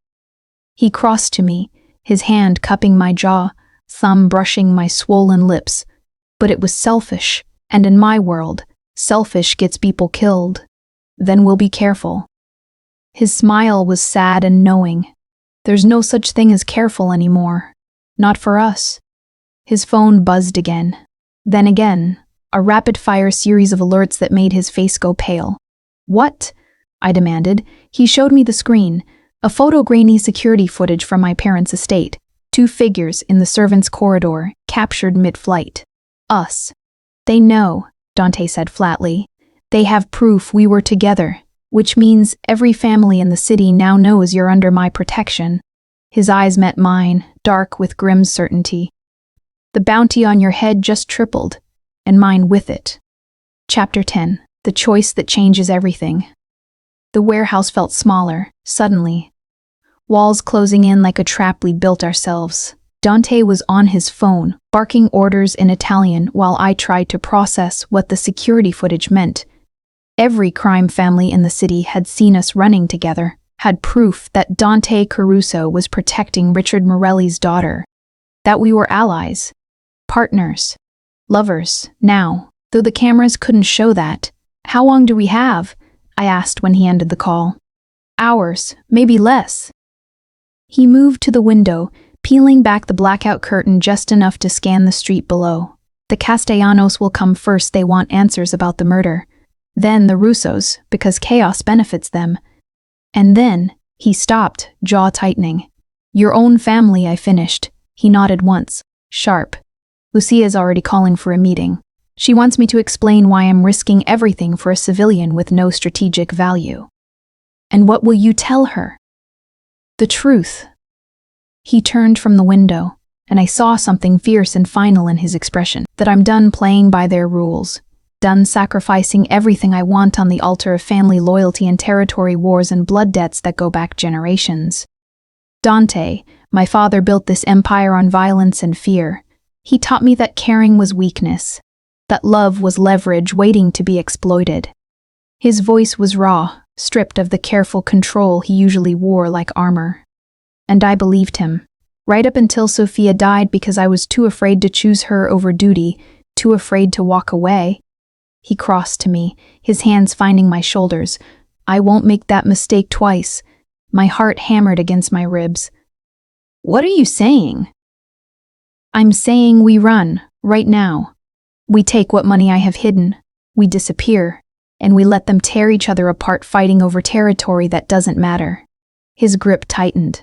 He crossed to me, his hand cupping my jaw, thumb brushing my swollen lips. "But it was selfish, and in my world, selfish gets people killed. Then we'll be careful." His smile was sad and knowing. There's no such thing as careful anymore. Not for us. His phone buzzed again. Then again, a rapid-fire series of alerts that made his face go pale. "What?" I demanded. He showed me the screen, a photo-grainy security footage from my parents' estate. 2 figures in the servants' corridor, captured mid-flight. "Us." "They know," Dante said flatly. "They have proof we were together, which means every family in the city now knows you're under my protection." His eyes met mine, dark with grim certainty. "The bounty on your head just tripled, and mine with it." Chapter 10. The choice that changes everything. The warehouse felt smaller, suddenly. Walls closing in like a trap we'd built ourselves. Dante was on his phone, barking orders in Italian while I tried to process what the security footage meant. Every crime family in the city had seen us running together, had proof that Dante Caruso was protecting Richard Morelli's daughter, that we were allies, partners, lovers. Now, though the cameras couldn't show that, "How long do we have?" I asked when he ended the call. "Hours, maybe less." He moved to the window, peeling back the blackout curtain just enough to scan the street below. "The Castellanos will come first. They want answers about the murder. Then the Russos, because chaos benefits them. And then," he stopped, jaw tightening. "Your own family," I finished. He nodded once, sharp. "Lucia's already calling for a meeting. She wants me to explain why I'm risking everything for a civilian with no strategic value." "And what will you tell her?" "The truth." He turned from the window, and I saw something fierce and final in his expression. That I'm done playing by their rules. Done sacrificing everything I want on the altar of family loyalty and territory wars and blood debts that go back generations. Dante, my father built this empire on violence and fear. He taught me that caring was weakness. that love was leverage waiting to be exploited. His voice was raw, stripped of the careful control he usually wore like armor. And I believed him, right up until Sophia died because I was too afraid to choose her over duty, too afraid to walk away. He crossed to me, his hands finding my shoulders. I won't make that mistake twice. My heart hammered against my ribs. What are you saying? I'm saying we run, right now. We take what money I have hidden, we disappear, and we let them tear each other apart fighting over territory that doesn't matter. His grip tightened.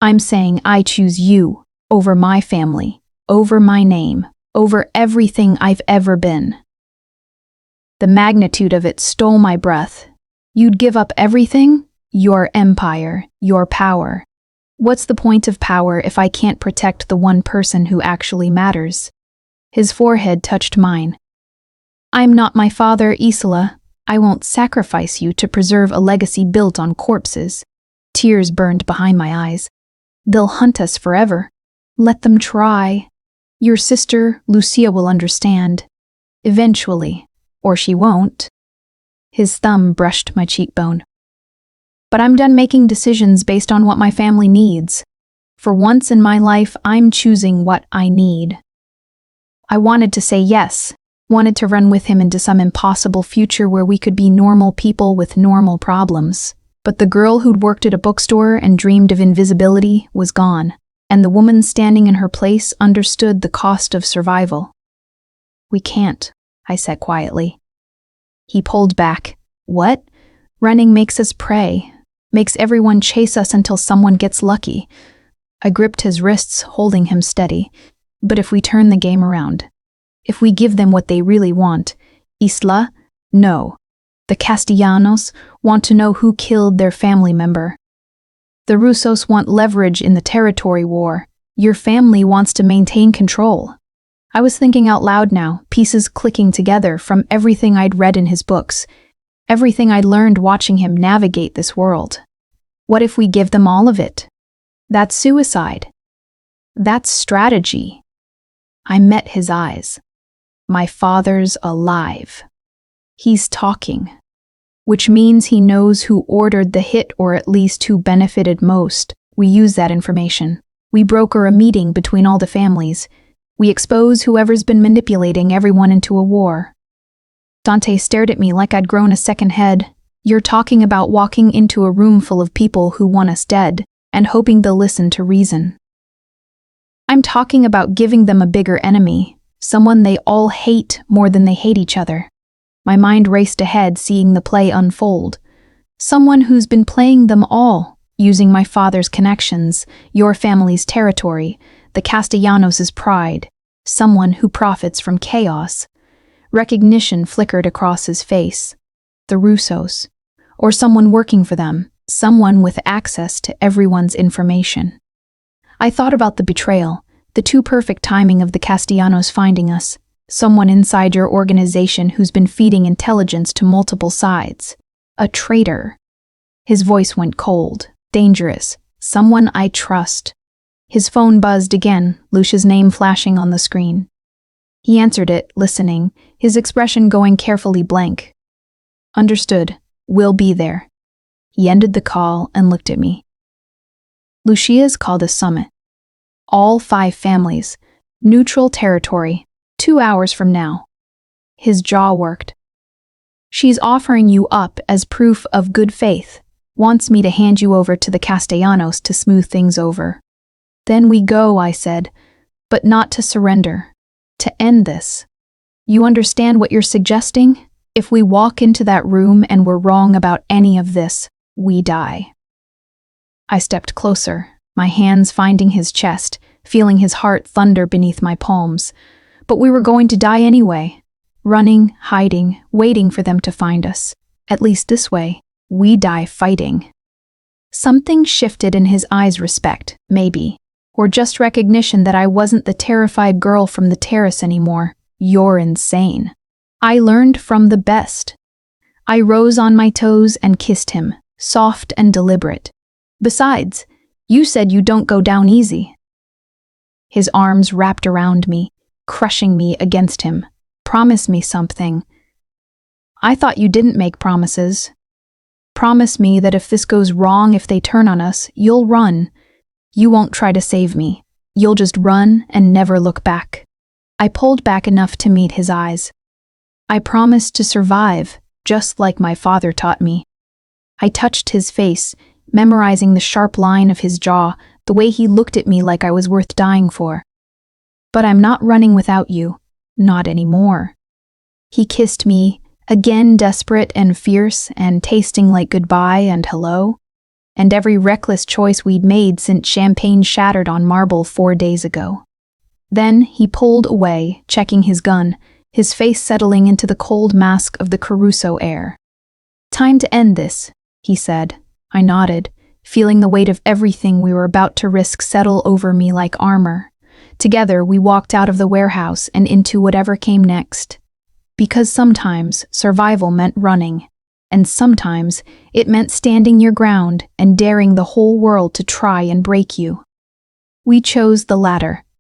I'm saying I choose you, over my family, over my name, over everything I've ever been. The magnitude of it stole my breath. You'd give up everything? Your empire, your power. What's the point of power if I can't protect the one person who actually matters? His forehead touched mine. I'm not my father, Isola. I won't sacrifice you to preserve a legacy built on corpses. Tears burned behind my eyes. They'll hunt us forever. Let them try. Your sister, Lucia, will understand. Eventually. Or she won't. His thumb brushed my cheekbone. But I'm done making decisions based on what my family needs. For once in my life, I'm choosing what I need. I wanted to say yes, wanted to run with him into some impossible future where we could be normal people with normal problems. But the girl who'd worked at a bookstore and dreamed of invisibility was gone, and the woman standing in her place understood the cost of survival. We can't, I said quietly. He pulled back. What? Running makes us prey, makes everyone chase us until someone gets lucky. I gripped his wrists, holding him steady. But if we turn the game around, if we give them what they really want, Isla? No. The Castellanos want to know who killed their family member. The Russos want leverage in the territory war. Your family wants to maintain control. I was thinking out loud now, pieces clicking together from everything I'd read in his books, everything I'd learned watching him navigate this world. What if we give them all of it? That's suicide. That's strategy. I met his eyes. My father's alive. He's talking. Which means he knows who ordered the hit or at least who benefited most. We use that information. We broker a meeting between all the families. We expose whoever's been manipulating everyone into a war. Dante stared at me like I'd grown a second head. You're talking about walking into a room full of people who want us dead and hoping they'll listen to reason. I'm talking about giving them a bigger enemy, someone they all hate more than they hate each other. My mind raced ahead, seeing the play unfold. Someone who's been playing them all, using my father's connections, your family's territory, the Castellanos' pride. Someone who profits from chaos. Recognition flickered across his face. The Russos. Or someone working for them, someone with access to everyone's information. I thought about the betrayal, the too perfect timing of the Castellanos finding us, someone inside your organization who's been feeding intelligence to multiple sides. A traitor. His voice went cold, dangerous, someone I trust. His phone buzzed again, Lucia's name flashing on the screen. He answered it, listening, his expression going carefully blank. Understood. We'll be there. He ended the call and looked at me. Lucia's called a summit. All 5 families. Neutral territory. 2 hours from now. His jaw worked. She's offering you up as proof of good faith. Wants me to hand you over to the Castellanos to smooth things over. Then we go, I said, but not to surrender. To end this. You understand what you're suggesting? If we walk into that room and we're wrong about any of this, we die. I stepped closer, my hands finding his chest, feeling his heart thunder beneath my palms. But we were going to die anyway. Running, hiding, waiting for them to find us. At least this way, we die fighting. Something shifted in his eyes, respect, maybe. Or just recognition that I wasn't the terrified girl from the terrace anymore. You're insane. I learned from the best. I rose on my toes and kissed him, soft and deliberate. Besides, you said you don't go down easy. His arms wrapped around me, crushing me against him. Promise me something. I thought you didn't make promises. Promise me that if this goes wrong, if they turn on us, you'll run. You won't try to save me. You'll just run and never look back. I pulled back enough to meet his eyes. I promised to survive, just like my father taught me. I touched his face, memorizing the sharp line of his jaw, the way he looked at me like I was worth dying for. But I'm not running without you. Not anymore. He kissed me, again desperate and fierce and tasting like goodbye and hello, and every reckless choice we'd made since champagne shattered on marble 4 days ago. Then he pulled away, checking his gun, his face settling into the cold mask of the Caruso air. Time to end this, he said. I nodded, feeling the weight of everything we were about to risk settle over me like armor. Together, we walked out of the warehouse and into whatever came next. Because sometimes survival meant running, and sometimes it meant standing your ground and daring the whole world to try and break you. We chose the latter.